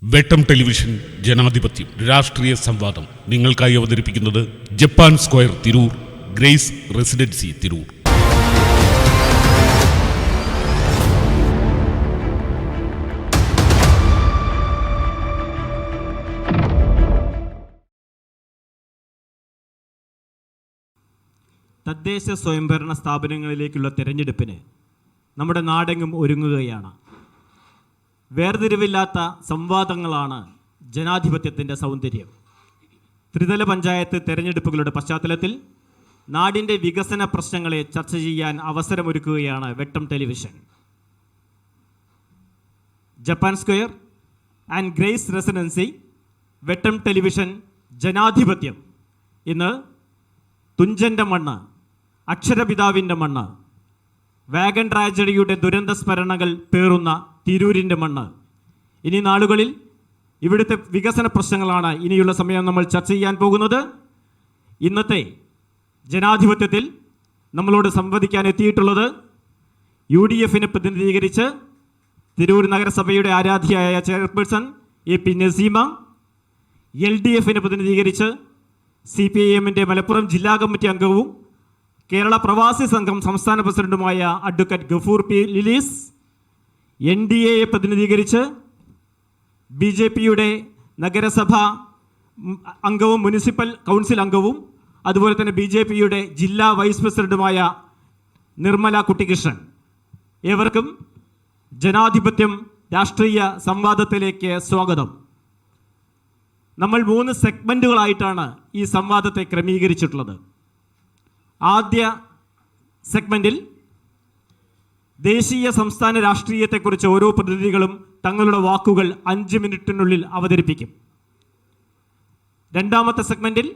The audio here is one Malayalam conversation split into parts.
വെട്ടം ടെലിവിഷൻ ജനാധിപത്യം രാഷ്ട്രീയ സംവാദം നിങ്ങൾക്കായി അവതരിപ്പിക്കുന്നത് Japan square Tirur, grace residency Tirur. തദ്ദേശ സ്വയംഭരണ സ്ഥാപനങ്ങളിലേക്കുള്ള തെരഞ്ഞെടുപ്പിന് നമ്മുടെ നാടെങ്ങും ഒരുങ്ങുകയാണ്. വേർതിരിവില്ലാത്ത സംവാദങ്ങളാണ് ജനാധിപത്യത്തിൻ്റെ സൗന്ദര്യം. ത്രിതല പഞ്ചായത്ത് തെരഞ്ഞെടുപ്പുകളുടെ പശ്ചാത്തലത്തിൽ നാടിൻ്റെ വികസന പ്രശ്നങ്ങളെ ചർച്ച ചെയ്യാൻ അവസരമൊരുക്കുകയാണ് വെട്ടം television. Japan square and grace residency വെട്ടം ടെലിവിഷൻ ജനാധിപത്യം. ഇന്ന് തുഞ്ചൻ്റെ മണ്ണ്, അക്ഷരപിതാവിൻ്റെ മണ്ണ്, വാഗൺ ട്രാജഡിയുടെ ദുരന്ത സ്മരണകൾ പേറുന്ന തിരൂരിൻ്റെ മണ്ണ്. ഇനി നാളുകളിൽ ഇവിടുത്തെ വികസന പ്രശ്നങ്ങളാണ് ഇനിയുള്ള സമയം നമ്മൾ ചർച്ച ചെയ്യാൻ പോകുന്നത്. ഇന്നത്തെ ജനാധിപത്യത്തിൽ നമ്മളോട് സംവദിക്കാൻ എത്തിയിട്ടുള്ളത് UDF-നെ പ്രതിനിധീകരിച്ച് തിരൂർ നഗരസഭയുടെ ആരാധ്യയായ ചെയർപേഴ്സൺ AP നസീമ, LDF-നെ പ്രതിനിധീകരിച്ച് CPIM-ൻ്റെ മലപ്പുറം ജില്ലാ കമ്മിറ്റി അംഗവും കേരള പ്രവാസി സംഘം സംസ്ഥാന പ്രസിഡന്റുമായ അഡ്വക്കേറ്റ് ഗഫൂർ P. ലിലീസ്, NDA-യെ പ്രതിനിധീകരിച്ച് BJP-യുടെ നഗരസഭ അംഗവും മുനിസിപ്പൽ കൗൺസിൽ അംഗവും അതുപോലെ തന്നെ BJP-യുടെ ജില്ലാ വൈസ് പ്രസിഡന്റുമായ നിർമ്മല കുട്ടികൃഷ്ണൻ. ഏവർക്കും ജനാധിപത്യം രാഷ്ട്രീയ സംവാദത്തിലേക്ക് സ്വാഗതം. നമ്മൾ 3 സെഗ്മെൻറ്റുകളായിട്ടാണ് ഈ സംവാദത്തെ ക്രമീകരിച്ചിട്ടുള്ളത്. ആദ്യ സെഗ്മെൻറ്റിൽ ദേശീയ സംസ്ഥാന രാഷ്ട്രീയത്തെക്കുറിച്ച് ഓരോ പ്രതിനിധികളും തങ്ങളുടെ വാക്കുകൾ 5 മിനിറ്റിനുള്ളിൽ അവതരിപ്പിക്കും. രണ്ടാമത്തെ സെഗ്മെൻറ്റിൽ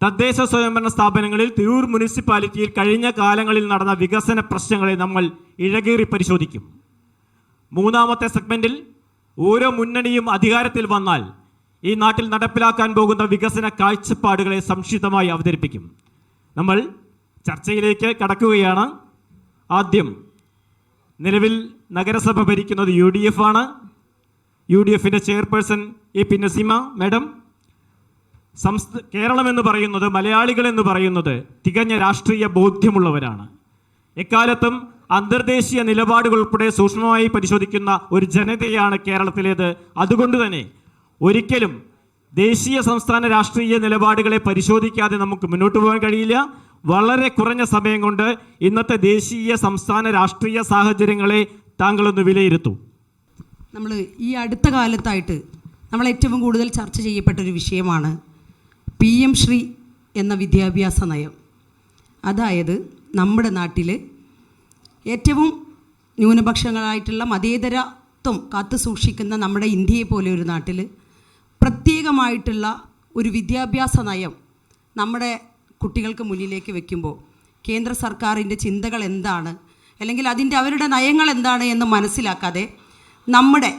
തദ്ദേശ സ്വയംഭരണ സ്ഥാപനങ്ങളിൽ തിരൂർ മുനിസിപ്പാലിറ്റിയിൽ കഴിഞ്ഞ കാലങ്ങളിൽ നടന്ന വികസന പ്രശ്നങ്ങളെ നമ്മൾ ഇഴകേറി പരിശോധിക്കും. മൂന്നാമത്തെ സെഗ്മെൻറ്റിൽ ഓരോ മുന്നണിയും അധികാരത്തിൽ വന്നാൽ ഈ നാട്ടിൽ നടപ്പിലാക്കാൻ പോകുന്ന വികസന കാഴ്ചപ്പാടുകളെ സംക്ഷിപ്തമായി അവതരിപ്പിക്കും. നമ്മൾ ചർച്ചയിലേക്ക് കടക്കുകയാണ്. ആദ്യം നിലവിൽ നഗരസഭ ഭരിക്കുന്നത് UDF ആണ്. UDF-ൻ്റെ chairperson AP Naseema madam. Keralam എന്ന് പറയുന്നത്, മലയാളികൾ എന്ന് പറയുന്നത് തികഞ്ഞ രാഷ്ട്രീയ ബോധ്യമുള്ളവരാണ്. എക്കാലത്തും അന്തർദേശീയ നിലപാടുകൾ ഉൾപ്പെടെ സൂക്ഷ്മമായി പരിശോധിക്കുന്ന ഒരു ജനതയാണ് കേരളത്തിലേത്. അതുകൊണ്ട് തന്നെ ഒരിക്കലും ദേശീയ സംസ്ഥാന രാഷ്ട്രീയ നിലപാടുകളെ പരിശോധിക്കാതെ നമുക്ക് മുന്നോട്ട് പോകാൻ കഴിയില്ല. വളരെ കുറഞ്ഞ സമയം കൊണ്ട് ഇന്നത്തെ ദേശീയ സംസ്ഥാന രാഷ്ട്രീയ സാഹചര്യങ്ങളെ താങ്കളൊന്ന് വിലയിരുത്തൂ. നമ്മൾ ഈ അടുത്ത കാലത്തായിട്ട് നമ്മൾ ഏറ്റവും കൂടുതൽ ചർച്ച ചെയ്യപ്പെട്ടൊരു വിഷയമാണ് PM ശ്രീ എന്ന വിദ്യാഭ്യാസ നയം. അതായത് നമ്മുടെ നാട്ടിൽ ഏറ്റവും ന്യൂനപക്ഷങ്ങളായിട്ടുള്ള മതേതരത്വം കാത്തു സൂക്ഷിക്കുന്ന നമ്മുടെ ഇന്ത്യയെ പോലെ ഒരു നാട്ടിൽ പ്രത്യേകമായിട്ടുള്ള ഒരു വിദ്യാഭ്യാസ നയം നമ്മുടെ കുട്ടികൾക്ക് മുന്നിലേക്ക് വെക്കുമ്പോൾ കേന്ദ്ര സർക്കാരിൻ്റെ ചിന്തകൾ എന്താണ്, അല്ലെങ്കിൽ അവരുടെ നയങ്ങൾ എന്താണ് എന്ന് മനസ്സിലാക്കാതെ നമ്മുടെ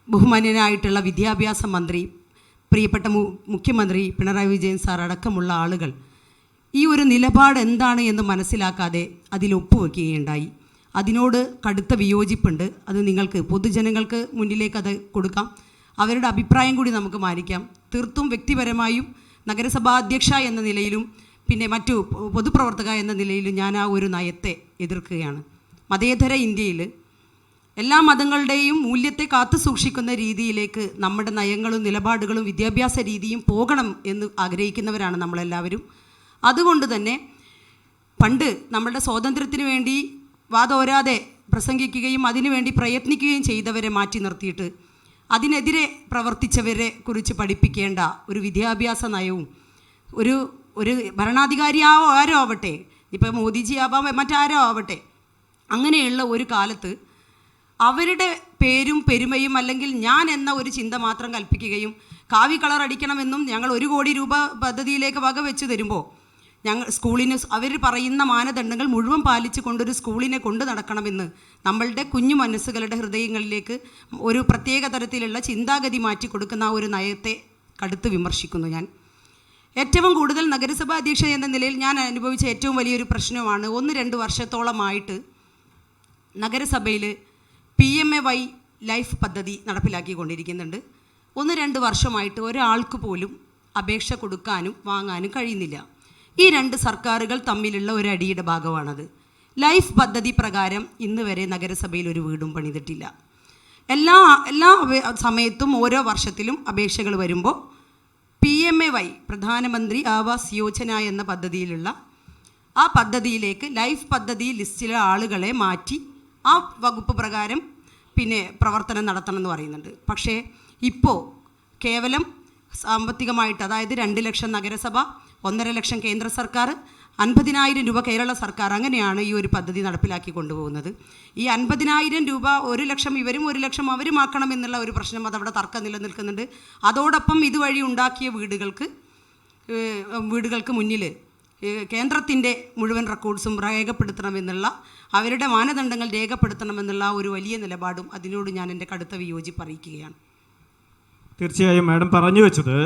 ബഹുമാന്യനായിട്ടുള്ള വിദ്യാഭ്യാസ മന്ത്രി, പ്രിയപ്പെട്ട മുഖ്യമന്ത്രി പിണറായി വിജയൻ സാർ അടക്കമുള്ള ആളുകൾ ഈ ഒരു നിലപാട് എന്താണ് എന്ന് മനസ്സിലാക്കാതെ അതിൽ ഒപ്പുവെക്കുകയുണ്ടായി. അതിനോട് കടുത്ത വിയോജിപ്പുണ്ട്. അത് നിങ്ങൾക്ക് പൊതുജനങ്ങൾക്ക് മുന്നിലേക്ക് അത് കൊടുക്കാം. അവരുടെ അഭിപ്രായം കൂടി നമുക്ക് മാനിക്കാം. തീർത്തും വ്യക്തിപരമായും നഗരസഭാ അധ്യക്ഷ എന്ന നിലയിലും പിന്നെ മറ്റു പൊതുപ്രവർത്തക എന്ന നിലയിലും ഞാൻ ആ ഒരു നയത്തെ എതിർക്കുകയാണ്. മതേതര ഇന്ത്യയിൽ എല്ലാ മതങ്ങളുടെയും മൂല്യത്തെ കാത്തു സൂക്ഷിക്കുന്ന രീതിയിലേക്ക് നമ്മുടെ നയങ്ങളും നിലപാടുകളും വിദ്യാഭ്യാസ രീതിയും പോകണം എന്ന് ആഗ്രഹിക്കുന്നവരാണ് നമ്മളെല്ലാവരും. അതുകൊണ്ട് തന്നെ പണ്ട് നമ്മളുടെ സ്വാതന്ത്ര്യത്തിന് വേണ്ടി വാതോരാതെ പ്രസംഗിക്കുകയും അതിനുവേണ്ടി പ്രയത്നിക്കുകയും ചെയ്തവരെ മാറ്റി നിർത്തിയിട്ട് അതിനെതിരെ പ്രവർത്തിച്ചവരെ കുറിച്ച് പഠിപ്പിക്കേണ്ട ഒരു വിദ്യാഭ്യാസ നയവും ഒരു ഭരണാധികാരിയാവോ ആരോ ആവട്ടെ, ഇപ്പോൾ മോദിജി ആവാം മറ്റാരോ ആവട്ടെ, അങ്ങനെയുള്ള ഒരു കാലത്ത് അവരുടെ പേരും പെരുമയും അല്ലെങ്കിൽ ഞാൻ എന്ന ഒരു ചിന്ത മാത്രം കൽപ്പിക്കുകയും കാവി കളർ അടിക്കണമെന്നും ഞങ്ങൾ 1 കോടി രൂപ പദ്ധതിയിലേക്ക് വകവെച്ച് തരുമ്പോൾ ഞങ്ങൾ സ്കൂളിന് അവർ പറയുന്ന മാനദണ്ഡങ്ങൾ മുഴുവൻ പാലിച്ചു കൊണ്ടൊരു സ്കൂളിനെ കൊണ്ടു നടക്കണമെന്ന് നമ്മളുടെ കുഞ്ഞു മനസ്സുകളുടെ ഹൃദയങ്ങളിലേക്ക് ഒരു പ്രത്യേക തരത്തിലുള്ള ചിന്താഗതി മാറ്റി കൊടുക്കുന്ന ആ ഒരു നയത്തെ കടുത്ത് വിമർശിക്കുന്നു ഞാൻ. ഏറ്റവും കൂടുതൽ നഗരസഭാ അധ്യക്ഷ എന്ന നിലയിൽ ഞാൻ അനുഭവിച്ച ഏറ്റവും വലിയൊരു പ്രശ്നമാണ് 1-2 വർഷത്തോളമായിട്ട് നഗരസഭയിൽ PMAY ലൈഫ് പദ്ധതി നടപ്പിലാക്കിക്കൊണ്ടിരിക്കുന്നുണ്ട്. 1-2 വർഷമായിട്ട് ഒരാൾക്ക് പോലും അപേക്ഷ കൊടുക്കാനും വാങ്ങാനും കഴിയുന്നില്ല. ഈ 2 സർക്കാരുകൾ തമ്മിലുള്ള ഒരു അടിയുടെ ഭാഗമാണത്. ലൈഫ് പദ്ധതി പ്രകാരം ഇന്ന് വരെ നഗരസഭയിൽ ഒരു വീടും പണിതിട്ടില്ല. എല്ലാ സമയത്തും ഓരോ വർഷത്തിലും അപേക്ഷകൾ വരുമ്പോൾ PMAY പ്രധാനമന്ത്രി ആവാസ് യോജന എന്ന പദ്ധതിയിലുള്ള ആ പദ്ധതിയിലേക്ക് ലൈഫ് പദ്ധതി ലിസ്റ്റിലെ ആളുകളെ മാറ്റി ആ വകുപ്പ് പ്രകാരം പിന്നെ പ്രവർത്തനം നടത്തണം എന്ന് പറയുന്നുണ്ട്. പക്ഷേ ഇപ്പോൾ കേവലം സാമ്പത്തികമായിട്ട്, അതായത് 2 ലക്ഷം നഗരസഭ, 1.5 ലക്ഷം കേന്ദ്ര സർക്കാർ, 50,000 രൂപ കേരള സർക്കാർ, അങ്ങനെയാണ് ഈ ഒരു പദ്ധതി നടപ്പിലാക്കി കൊണ്ടുപോകുന്നത്. ഈ 50,000 രൂപ 1 ലക്ഷം ഇവരും 1 ലക്ഷം അവരും ആക്കണം എന്നുള്ള ഒരു പ്രശ്നം അതവിടെ തർക്കം നിലനിൽക്കുന്നുണ്ട്. അതോടൊപ്പം ഇതുവഴി ഉണ്ടാക്കിയ വീടുകൾക്ക് മുന്നിൽ കേന്ദ്രത്തിൻ്റെ മുഴുവൻ റെക്കോർഡ്സും രേഖപ്പെടുത്തണമെന്നുള്ള, അവരുടെ മാനദണ്ഡങ്ങൾ രേഖപ്പെടുത്തണമെന്നുള്ള ഒരു വലിയ നിലപാടും അതിനോട് ഞാൻ എൻ്റെ കടുത്ത വിയോജിപ്പ് അറിയിക്കുകയാണ്. തീർച്ചയായും മാഡം പറഞ്ഞു വെച്ചത്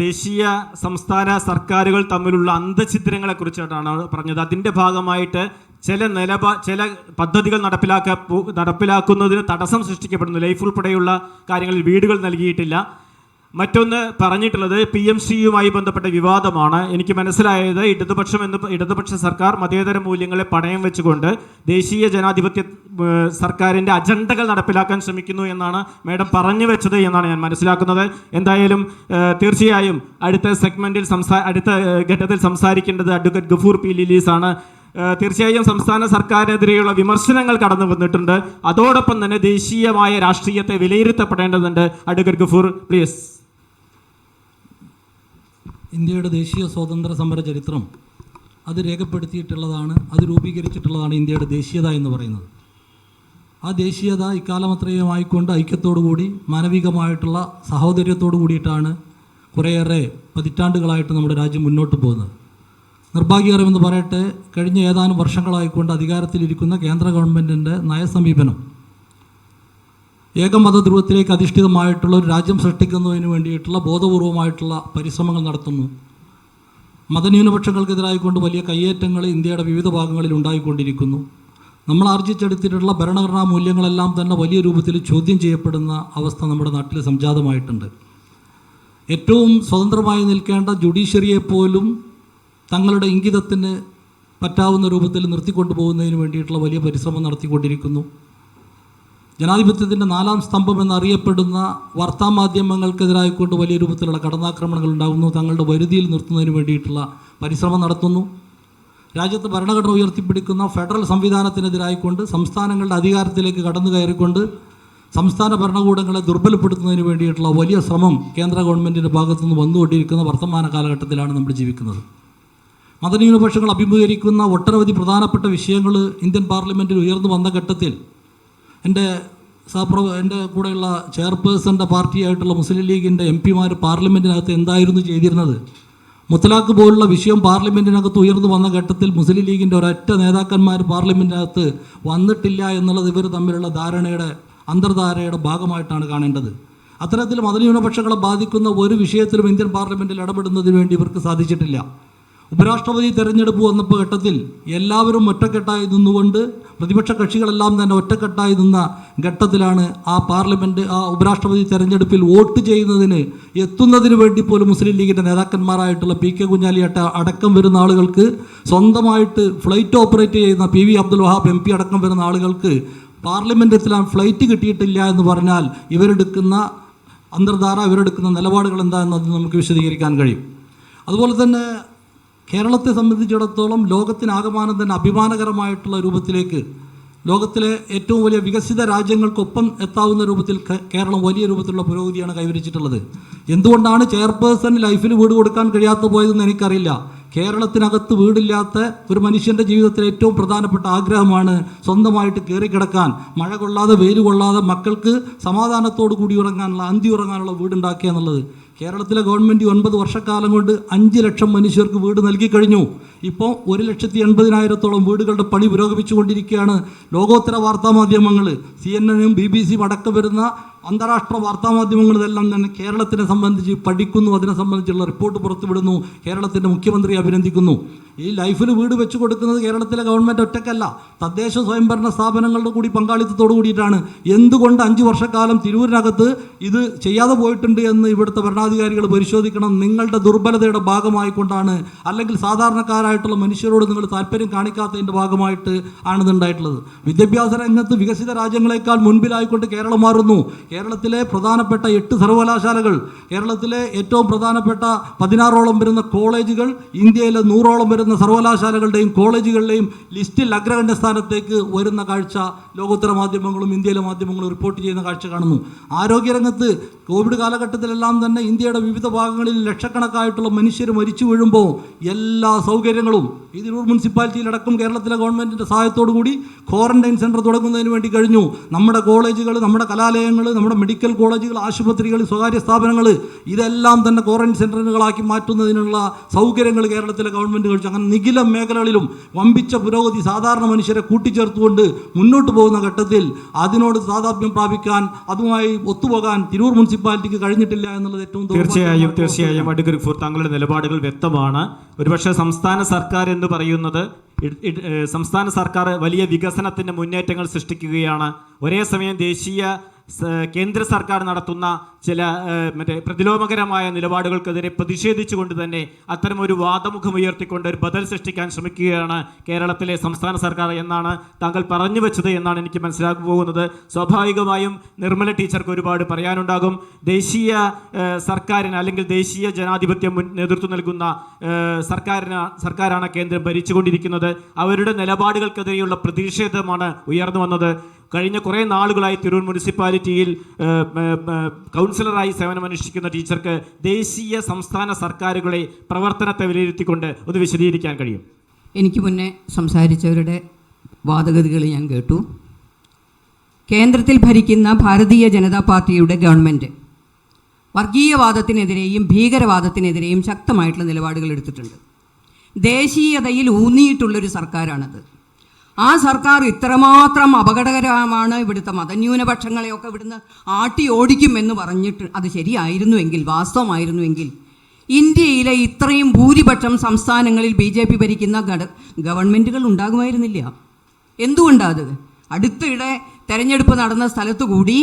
ദേശീയ സംസ്ഥാന സർക്കാരുകൾ തമ്മിലുള്ള അന്തഛിദ്രങ്ങളെക്കുറിച്ചിട്ടാണ് പറഞ്ഞത്. അതിൻ്റെ ഭാഗമായിട്ട് ചില പദ്ധതികൾ നടപ്പിലാക്കുന്നതിന് തടസ്സം സൃഷ്ടിക്കപ്പെടുന്നു. ലൈഫ് ഉൾപ്പെടെയുള്ള കാര്യങ്ങളിൽ വീടുകൾ നൽകിയിട്ടില്ല. മറ്റൊന്ന് പറഞ്ഞിട്ടുള്ളത് PMCയുമായി ബന്ധപ്പെട്ട വിവാദമാണ്. എനിക്ക് മനസ്സിലായത് ഇടതുപക്ഷ സർക്കാർ മതേതര മൂല്യങ്ങളെ പണയം വെച്ചുകൊണ്ട് ദേശീയ ജനാധിപത്യ സർക്കാരിൻ്റെ അജണ്ടകൾ നടപ്പിലാക്കാൻ ശ്രമിക്കുന്നു എന്നാണ് മാഡം പറഞ്ഞു വെച്ചത് എന്നാണ് ഞാൻ മനസ്സിലാക്കുന്നത്. എന്തായാലും തീർച്ചയായും അടുത്ത ഘട്ടത്തിൽ സംസാരിക്കേണ്ടത് അഡ്വക്കേറ്റ് ഗഫൂർ P. ലിലീസ് ആണ്. തീർച്ചയായും സംസ്ഥാന സർക്കാരിനെതിരെയുള്ള വിമർശനങ്ങൾ കടന്നു വന്നിട്ടുണ്ട്. അതോടൊപ്പം തന്നെ ദേശീയമായ രാഷ്ട്രീയത്തെ വിലയിരുത്തപ്പെടേണ്ടതുണ്ട്. Advocate Gafoor please. ഇന്ത്യയുടെ ദേശീയ സ്വാതന്ത്ര്യ സമര ചരിത്രം അത് രേഖപ്പെടുത്തിയിട്ടുള്ളതാണ്, അത് രൂപീകരിച്ചിട്ടുള്ളതാണ് ഇന്ത്യയുടെ ദേശീയത എന്ന് പറയുന്നത്. ആ ദേശീയത ഇക്കാലമത്രയുമായിക്കൊണ്ട് ഐക്യത്തോടുകൂടി മാനവികമായിട്ടുള്ള സഹോദര്യത്തോടു കൂടിയിട്ടാണ് കുറേയേറെ പതിറ്റാണ്ടുകളായിട്ട് നമ്മുടെ രാജ്യം മുന്നോട്ട് പോകുന്നത്. നിർഭാഗ്യകരമെന്ന് പറയട്ടെ, കഴിഞ്ഞ ഏതാനും വർഷങ്ങളായിക്കൊണ്ട് അധികാരത്തിലിരിക്കുന്ന കേന്ദ്ര ഗവൺമെൻറ്റിൻ്റെ നയസമീപനം ഏകമത ധ്രുവത്തിലേക്ക് അധിഷ്ഠിതമായിട്ടുള്ള ഒരു രാജ്യം സൃഷ്ടിക്കുന്നതിന് വേണ്ടിയിട്ടുള്ള ബോധപൂർവമായിട്ടുള്ള പരിശ്രമങ്ങൾ നടത്തുന്നു. മതന്യൂനപക്ഷങ്ങൾക്കെതിരായിക്കൊണ്ട് വലിയ കയ്യേറ്റങ്ങൾ ഇന്ത്യയുടെ വിവിധ ഭാഗങ്ങളിൽ ഉണ്ടായിക്കൊണ്ടിരിക്കുന്നു. നമ്മൾ ആർജിച്ചെടുത്തിട്ടുള്ള ഭരണഘടനാ മൂല്യങ്ങളെല്ലാം തന്നെ വലിയ രൂപത്തിൽ ചോദ്യം ചെയ്യപ്പെടുന്ന അവസ്ഥ നമ്മുടെ നാട്ടിൽ സംജാതമായിട്ടുണ്ട്. ഏറ്റവും സ്വതന്ത്രമായി നിൽക്കേണ്ട ജുഡീഷ്യറിയെപ്പോലും തങ്ങളുടെ ഇംഗിതത്തിന് പറ്റാവുന്ന രൂപത്തിൽ നിർത്തിക്കൊണ്ടുപോകുന്നതിന് വേണ്ടിയിട്ടുള്ള വലിയ പരിശ്രമം നടത്തിക്കൊണ്ടിരിക്കുന്നു. ജനാധിപത്യത്തിൻ്റെ 4ാം സ്തംഭം എന്നറിയപ്പെടുന്ന വാർത്താമാധ്യമങ്ങൾക്കെതിരായിക്കൊണ്ട് വലിയ രൂപത്തിലുള്ള കടന്നാക്രമണങ്ങൾ ഉണ്ടാകുന്നു. തങ്ങളുടെ വരുതിയിൽ നിർത്തുന്നതിന് വേണ്ടിയിട്ടുള്ള പരിശ്രമം നടത്തുന്നു. രാജ്യത്ത് ഭരണഘടന ഉയർത്തിപ്പിടിക്കുന്ന ഫെഡറൽ സംവിധാനത്തിനെതിരായിക്കൊണ്ട് സംസ്ഥാനങ്ങളുടെ അധികാരത്തിലേക്ക് കടന്നു കയറിക്കൊണ്ട് സംസ്ഥാന ഭരണകൂടങ്ങളെ ദുർബലപ്പെടുത്തുന്നതിന് വേണ്ടിയിട്ടുള്ള വലിയ ശ്രമം കേന്ദ്ര ഗവൺമെൻറ്റിൻ്റെ ഭാഗത്തുനിന്ന് വന്നുകൊണ്ടിരിക്കുന്ന വർത്തമാന കാലഘട്ടത്തിലാണ് നമ്മൾ ജീവിക്കുന്നത്. മതന്യൂനപക്ഷങ്ങൾ അഭിമുഖീകരിക്കുന്ന ഒട്ടനവധി പ്രധാനപ്പെട്ട വിഷയങ്ങൾ ഇന്ത്യൻ പാർലമെൻറ്റിൽ ഉയർന്നു വന്ന ഘട്ടത്തിൽ എൻ്റെ കൂടെയുള്ള ചെയർപേഴ്സൻ്റെ പാർട്ടിയായിട്ടുള്ള മുസ്ലിം ലീഗിൻ്റെ MP-മാർ പാർലമെൻറ്റിനകത്ത് എന്തായിരുന്നു ചെയ്തിരുന്നത്? മുത്തലാഖ് പോലുള്ള വിഷയം പാർലമെൻറ്റിനകത്ത് ഉയർന്നു വന്ന ഘട്ടത്തിൽ മുസ്ലിം ലീഗിൻ്റെ ഒരൊറ്റ നേതാക്കന്മാർ പാർലമെൻറ്റിനകത്ത് വന്നിട്ടില്ല എന്നുള്ളത് ഇവർ തമ്മിലുള്ള അന്തർധാരയുടെ ഭാഗമായിട്ടാണ് കാണേണ്ടത്. അത്തരത്തിൽ മതന്യൂനപക്ഷങ്ങളെ ബാധിക്കുന്ന ഒരു വിഷയത്തിലും ഇന്ത്യൻ പാർലമെൻറ്റിൽ ഇടപെടുന്നതിന് വേണ്ടി ഇവർക്ക് സാധിച്ചിട്ടില്ല. ഉപരാഷ്ട്രപതി തെരഞ്ഞെടുപ്പ് വന്നപ്പോൾ ഘട്ടത്തിൽ എല്ലാവരും ഒറ്റക്കെട്ടായി നിന്നുകൊണ്ട് പ്രതിപക്ഷ കക്ഷികളെല്ലാം തന്നെ ഒറ്റക്കെട്ടായി നിന്ന ഘട്ടത്തിലാണ് ആ ഉപരാഷ്ട്രപതി തെരഞ്ഞെടുപ്പിൽ വോട്ട് ചെയ്യുന്നതിന് എത്തുന്നതിന് വേണ്ടി പോലും മുസ്ലിം ലീഗിൻ്റെ നേതാക്കന്മാരായിട്ടുള്ള PK കുഞ്ഞാലി അടക്കം വരുന്ന ആളുകൾക്ക്, സ്വന്തമായിട്ട് ഫ്ലൈറ്റ് ഓപ്പറേറ്റ് ചെയ്യുന്ന PV അബ്ദുൽ വഹാബ് MP അടക്കം വരുന്ന ആളുകൾക്ക് പാർലമെൻറ്റിലെത്താൻ ഫ്ലൈറ്റ് കിട്ടിയിട്ടില്ല എന്ന് പറഞ്ഞാൽ ഇവരെടുക്കുന്ന അന്തർധാര, ഇവരെടുക്കുന്ന നിലപാടുകൾ എന്താണെന്നത് നമുക്ക് വിശദീകരിക്കാൻ കഴിയും. അതുപോലെ തന്നെ കേരളത്തെ സംബന്ധിച്ചിടത്തോളം ലോകത്തിനാകമാനം തന്നെ അഭിമാനകരമായിട്ടുള്ള രൂപത്തിലേക്ക് ലോകത്തിലെ ഏറ്റവും വലിയ വികസിത രാജ്യങ്ങൾക്കൊപ്പം എത്താവുന്ന രൂപത്തിൽ കേരളം വലിയ രൂപത്തിലുള്ള പുരോഗതിയാണ് കൈവരിച്ചിട്ടുള്ളത്. എന്തുകൊണ്ടാണ് ചെയർപേഴ്സൺ ലൈഫിൽ വീട് കൊടുക്കാൻ കഴിയാത്ത പോയതെന്ന് എനിക്കറിയില്ല. കേരളത്തിനകത്ത് വീടില്ലാത്ത ഒരു മനുഷ്യൻ്റെ ജീവിതത്തിലെ ഏറ്റവും പ്രധാനപ്പെട്ട ആഗ്രഹമാണ് സ്വന്തമായിട്ട് കയറിക്കിടക്കാൻ, മഴ കൊള്ളാതെ വെയിൽ കൊള്ളാതെ മക്കൾക്ക് സമാധാനത്തോടു കൂടി അന്തി ഉറങ്ങാനുള്ള വീടുണ്ടാക്കുക എന്നുള്ളത്. കേരളത്തിലെ ഗവൺമെൻറ് 9 വർഷക്കാലം കൊണ്ട് 5 ലക്ഷം മനുഷ്യർക്ക് വീട് നൽകി കഴിഞ്ഞു. ഇപ്പോൾ 1,80,000-ഓളം വീടുകളുടെ പണി പുരോഗമിച്ചുകൊണ്ടിരിക്കുകയാണ്. ലോകോത്തര വാർത്താമാധ്യമങ്ങൾ CNN-ഉം BBC-യും അടക്കം വരുന്ന അന്താരാഷ്ട്ര വാർത്താമാധ്യമങ്ങളിലെല്ലാം തന്നെ കേരളത്തിനെ സംബന്ധിച്ച് പഠിക്കുന്നു, അതിനെ സംബന്ധിച്ചുള്ള റിപ്പോർട്ട് പുറത്തുവിടുന്നു, കേരളത്തിൻ്റെ മുഖ്യമന്ത്രി അഭിനന്ദിക്കുന്നു. ഈ ലൈഫിൽ വീട് വെച്ച് കൊടുക്കുന്നത് കേരളത്തിലെ ഗവൺമെൻറ് ഒറ്റയ്ക്കല്ല, തദ്ദേശ സ്വയംഭരണ സ്ഥാപനങ്ങളുടെ കൂടി പങ്കാളിത്തത്തോടു കൂടിയിട്ടാണ്. എന്തുകൊണ്ട് 5 വർഷക്കാലം തിരൂരിനകത്ത് ഇത് ചെയ്യാതെ പോയിട്ടുണ്ട് എന്ന് ഇവിടുത്തെ ഭരണാധികാരികൾ പരിശോധിക്കണം. നിങ്ങളുടെ ദുർബലതയുടെ ഭാഗമായിക്കൊണ്ടാണ്, അല്ലെങ്കിൽ സാധാരണക്കാരായിട്ടുള്ള മനുഷ്യരോട് നിങ്ങൾ താല്പര്യം കാണിക്കാത്തതിൻ്റെ ഭാഗമായിട്ട് ആണിതുണ്ടായിട്ടുള്ളത്. വിദ്യാഭ്യാസ രംഗത്ത് വികസിത രാജ്യങ്ങളെക്കാൾ മുൻപിലായിക്കൊണ്ട് കേരളം മാറുന്നു. കേരളത്തിലെ പ്രധാനപ്പെട്ട 8 സർവകലാശാലകൾ, കേരളത്തിലെ ഏറ്റവും പ്രധാനപ്പെട്ട 16ഓളം വരുന്ന കോളേജുകൾ, ഇന്ത്യയിലെ 100ഓളം വരുന്ന സർവകലാശാലകളുടെയും കോളേജുകളുടെയും ലിസ്റ്റിൽ അഗ്രഗണ്യ സ്ഥാനത്തേക്ക് വരുന്ന കാഴ്ച ലോകോത്തര മാധ്യമങ്ങളും ഇന്ത്യയിലെ മാധ്യമങ്ങളും റിപ്പോർട്ട് ചെയ്യുന്ന കാഴ്ച കാണുന്നു. ആരോഗ്യരംഗത്ത് കോവിഡ് കാലഘട്ടത്തിലെല്ലാം തന്നെ ഇന്ത്യയുടെ വിവിധ ഭാഗങ്ങളിൽ ലക്ഷക്കണക്കായിട്ടുള്ള മനുഷ്യർ മരിച്ചു വീഴുമ്പോൾ എല്ലാ സൗകര്യങ്ങളും ഈ തിരൂർ മുനിസിപ്പാലിറ്റിയിലടക്കം കേരളത്തിലെ ഗവൺമെൻറ്റിൻ്റെ സഹായത്തോടു കൂടി ക്വാറന്റൈൻ സെൻറ്റർ തുടങ്ങുന്നതിന് വേണ്ടി കഴിഞ്ഞു. നമ്മുടെ കോളേജുകൾ, നമ്മുടെ കലാലയങ്ങൾ, നമ്മുടെ മെഡിക്കൽ കോളേജുകൾ, ആശുപത്രികൾ, സ്വകാര്യ സ്ഥാപനങ്ങൾ ഇതെല്ലാം തന്നെ ക്വാറന്റൈൻ സെൻറ്ററുകളാക്കി മാറ്റുന്നതിനുള്ള സൗകര്യങ്ങൾ കേരളത്തിലെ ഗവൺമെൻറ് കഴിച്ചു. അങ്ങനെ നിഖില മേഖലകളിലും വമ്പിച്ച പുരോഗതി സാധാരണ മനുഷ്യരെ കൂട്ടിച്ചേർത്തുകൊണ്ട് മുന്നോട്ട് പോകുന്ന ഘട്ടത്തിൽ അതിനോട് താതാത്മ്യം പ്രാപിക്കാൻ, അതുമായി ഒത്തുപോകാൻ തിരൂർ മുനിസിപ്പാലിറ്റിക്ക് കഴിഞ്ഞിട്ടില്ല എന്നുള്ളത് ഏറ്റവും തീർച്ചയായും അഡ്വക്കേറ്റ് ഗഫൂർ, താങ്കളുടെ നിലപാടുകൾ വ്യക്തമാണ്. ഒരുപക്ഷെ സംസ്ഥാന സർക്കാർ എന്ന് പറയുന്നത് സംസ്ഥാന സർക്കാർ വലിയ വികസനത്തിൻ്റെ മുന്നേറ്റങ്ങൾ സൃഷ്ടിക്കുകയാണ്. ഒരേ സമയം കേന്ദ്ര സർക്കാർ നടത്തുന്ന ചില പ്രതിലോമകരമായ നിലപാടുകൾക്കെതിരെ പ്രതിഷേധിച്ചുകൊണ്ട് തന്നെ അത്തരമൊരു വാദമുഖം ഉയർത്തിക്കൊണ്ട് ഒരു ബദൽ സൃഷ്ടിക്കാൻ ശ്രമിക്കുകയാണ് കേരളത്തിലെ സംസ്ഥാന സർക്കാർ എന്നാണ് താങ്കൾ പറഞ്ഞു വെച്ചത് എന്നാണ് എനിക്ക് മനസ്സിലാക്കി പോകുന്നത്. സ്വാഭാവികമായും നിർമ്മല ടീച്ചർക്ക് ഒരുപാട് പറയാനുണ്ടാകും. ദേശീയ സർക്കാരിന് അല്ലെങ്കിൽ ദേശീയ ജനാധിപത്യം നേതൃത്വം നൽകുന്ന സർക്കാരാണ് കേന്ദ്രം ഭരിച്ചുകൊണ്ടിരിക്കുന്നത്. അവരുടെ നിലപാടുകൾക്കെതിരെയുള്ള പ്രതിഷേധമാണ് ഉയർന്നു വന്നത്. കഴിഞ്ഞ കുറേ നാളുകളായി തിരൂർ മുനിസിപ്പാലിറ്റിയിൽ കൗൺസിലറായി സേവനമനുഷ്ഠിക്കുന്ന ടീച്ചർക്ക് ദേശീയ സംസ്ഥാന സർക്കാരുകളെ പ്രവർത്തനത്തെ വിലയിരുത്തിക്കൊണ്ട് ഒന്ന് വിശദീകരിക്കാൻ കഴിയും? എനിക്ക് മുന്നേ സംസാരിച്ചവരുടെ വാദഗതികൾ ഞാൻ കേട്ടു. കേന്ദ്രത്തിൽ ഭരിക്കുന്ന ഭാരതീയ ജനതാ പാർട്ടിയുടെ ഗവൺമെൻറ് വർഗീയവാദത്തിനെതിരെയും ഭീകരവാദത്തിനെതിരെയും ശക്തമായിട്ടുള്ള നിലപാടുകൾ എടുത്തിട്ടുണ്ട്. ദേശീയതയിൽ ഊന്നിയിട്ടുള്ളൊരു സർക്കാരാണത്. ആ സർക്കാർ ഇത്രമാത്രം അപകടകരമാണ്, ഇവിടുത്തെ മതന്യൂനപക്ഷങ്ങളെയൊക്കെ ഇവിടുന്ന് ആട്ടി ഓടിക്കുമെന്ന് പറഞ്ഞിട്ട് അത് ശരിയായിരുന്നുവെങ്കിൽ, വാസ്തവമായിരുന്നുവെങ്കിൽ ഇന്ത്യയിലെ ഇത്രയും ഭൂരിപക്ഷം സംസ്ഥാനങ്ങളിൽ BJP ഭരിക്കുന്ന ഗവൺമെൻറ്റുകൾ ഉണ്ടാകുമായിരുന്നില്ല. എന്തുകൊണ്ടാണ് അത്? അടുത്തിടെ തെരഞ്ഞെടുപ്പ് നടന്ന സ്ഥലത്തു കൂടി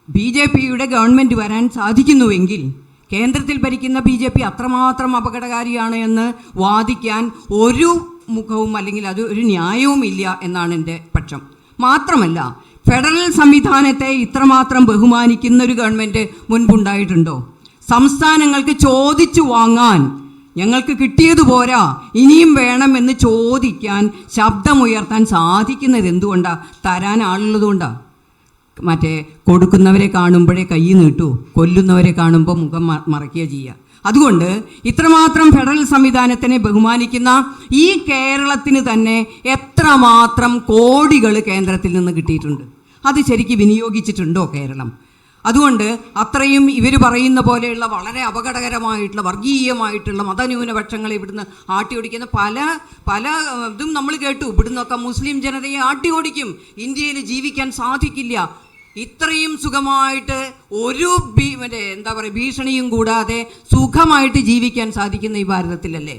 BJPയുടെ ഗവൺമെൻറ് വരാൻ സാധിക്കുന്നുവെങ്കിൽ കേന്ദ്രത്തിൽ ഭരിക്കുന്ന BJP അത്രമാത്രം അപകടകാരിയാണ് എന്ന് വാദിക്കാൻ ഒരു മുഖവും അല്ലെങ്കിൽ അത് ഒരു ന്യായവും ഇല്ല എന്നാണ് എൻ്റെ പക്ഷം. മാത്രമല്ല, ഫെഡറൽ സംവിധാനത്തെ ഇത്രമാത്രം ബഹുമാനിക്കുന്ന ഒരു ഗവൺമെൻറ് മുൻപുണ്ടായിട്ടുണ്ടോ? സംസ്ഥാനങ്ങൾക്ക് ചോദിച്ചു വാങ്ങാൻ, ഞങ്ങൾക്ക് കിട്ടിയത് പോരാ ഇനിയും വേണമെന്ന് ചോദിക്കാൻ, ശബ്ദമുയർത്താൻ സാധിക്കുന്നത് എന്തുകൊണ്ടാണ്? തരാൻ ആളുള്ളതുകൊണ്ടാണ്. കൊടുക്കുന്നവരെ കാണുമ്പോഴേ കൈ നീട്ടൂ, കൊല്ലുന്നവരെ കാണുമ്പോൾ മുഖം മറയ്ക്കുക ചെയ്യുക. അതുകൊണ്ട് ഇത്രമാത്രം ഫെഡറൽ സംവിധാനത്തിനെ ബഹുമാനിക്കുന്ന ഈ കേരളത്തിന് തന്നെ എത്രമാത്രം കോടികൾ കേന്ദ്രത്തിൽ നിന്ന് കിട്ടിയിട്ടുണ്ട്? അത് ശരിക്കും വിനിയോഗിച്ചിട്ടുണ്ടോ കേരളം? അതുകൊണ്ട് അത്രയും ഇവർ പറയുന്ന പോലെയുള്ള വളരെ അപകടകരമായിട്ടുള്ള വർഗീയമായിട്ടുള്ള മതന്യൂനപക്ഷങ്ങളെ ഇവിടുന്ന് ആട്ടി ഓടിക്കുന്ന പല ഇതും നമ്മൾ കേട്ടു. ഇവിടുന്നൊക്കെ മുസ്ലിം ജനതയെ ആട്ടി ഓടിക്കും, ഇന്ത്യയിൽ ജീവിക്കാൻ സാധിക്കില്ല. ഇത്രയും സുഖമായിട്ട് ഒരു ഭീഷണിയും കൂടാതെ സുഖമായിട്ട് ജീവിക്കാൻ സാധിക്കുന്ന ഈ ഭാരതത്തിലല്ലേ?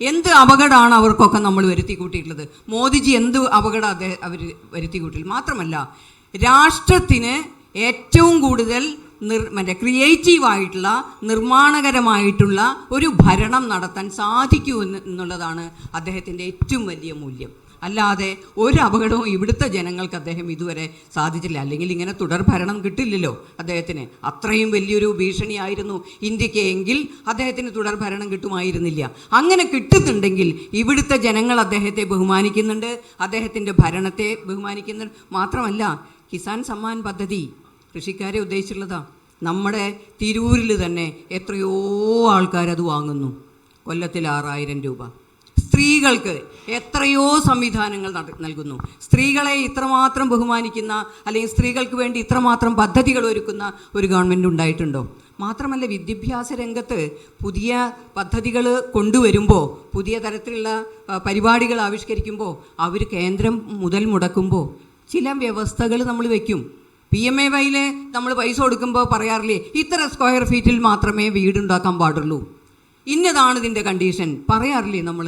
എന്ത് അപകടമാണ് അവർക്കൊക്കെ നമ്മൾ വരുത്തി കൂട്ടിയിട്ടുള്ളത്? മോദിജി എന്ത് അപകടം അവർ വരുത്തി കൂട്ടിയില്ല. മാത്രമല്ല, രാഷ്ട്രത്തിന് ഏറ്റവും കൂടുതൽ ക്രിയേറ്റീവായിട്ടുള്ള നിർമ്മാണകരമായിട്ടുള്ള ഒരു ഭരണം നടത്താൻ സാധിക്കൂ എന്നുള്ളതാണ് അദ്ദേഹത്തിൻ്റെ ഏറ്റവും വലിയ മൂല്യം. അല്ലാതെ ഒരു അപകടവും ഇവിടുത്തെ ജനങ്ങൾക്ക് അദ്ദേഹം ഇതുവരെ സാധിച്ചില്ല. അല്ലെങ്കിൽ ഇങ്ങനെ തുടർ ഭരണം കിട്ടില്ലല്ലോ അദ്ദേഹത്തിന്. അത്രയും വലിയൊരു ഭീഷണിയായിരുന്നു ഇന്ത്യക്ക് എങ്കിൽ അദ്ദേഹത്തിന് തുടർ ഭരണം കിട്ടുമായിരുന്നില്ല. അങ്ങനെ കിട്ടുന്നുണ്ടെങ്കിൽ ഇവിടുത്തെ ജനങ്ങൾ അദ്ദേഹത്തെ ബഹുമാനിക്കുന്നുണ്ട്, അദ്ദേഹത്തിൻ്റെ ഭരണത്തെ ബഹുമാനിക്കുന്നുണ്ട്. മാത്രമല്ല, കിസാൻ സമ്മാൻ പദ്ധതി കൃഷിക്കാരെ ഉദ്ദേശിച്ചുള്ളതാണ്. നമ്മുടെ തിരൂരിൽ തന്നെ എത്രയോ ആൾക്കാരത് വാങ്ങുന്നു. കൊല്ലത്തിൽ 6000 രൂപ. സ്ത്രീകൾക്ക് എത്രയോ സംവിധാനങ്ങൾ നൽകുന്നു. സ്ത്രീകളെ ഇത്രമാത്രം ബഹുമാനിക്കുന്ന അല്ലെങ്കിൽ സ്ത്രീകൾക്ക് വേണ്ടി ഇത്രമാത്രം പദ്ധതികൾ ഒരുക്കുന്ന ഒരു ഗവൺമെൻറ് ഉണ്ടായിട്ടുണ്ടോ? മാത്രമല്ല, വിദ്യാഭ്യാസ രംഗത്ത് പുതിയ പദ്ധതികൾ കൊണ്ടുവരുമ്പോൾ, പുതിയ തരത്തിലുള്ള പരിപാടികൾ ആവിഷ്കരിക്കുമ്പോൾ അവർ കേന്ദ്രം മുതൽ മുടക്കുമ്പോൾ ചില വ്യവസ്ഥകൾ നമ്മൾ വയ്ക്കും. PMAYയിൽ നമ്മൾ പൈസ കൊടുക്കുമ്പോൾ പറയാറില്ലേ ഇത്ര സ്ക്വയർ ഫീറ്റിൽ മാത്രമേ വീടുണ്ടാക്കാൻ പാടുള്ളൂ, ഇന്നതാണ് ഇതിൻ്റെ കണ്ടീഷൻ പറയാറില്ലേ നമ്മൾ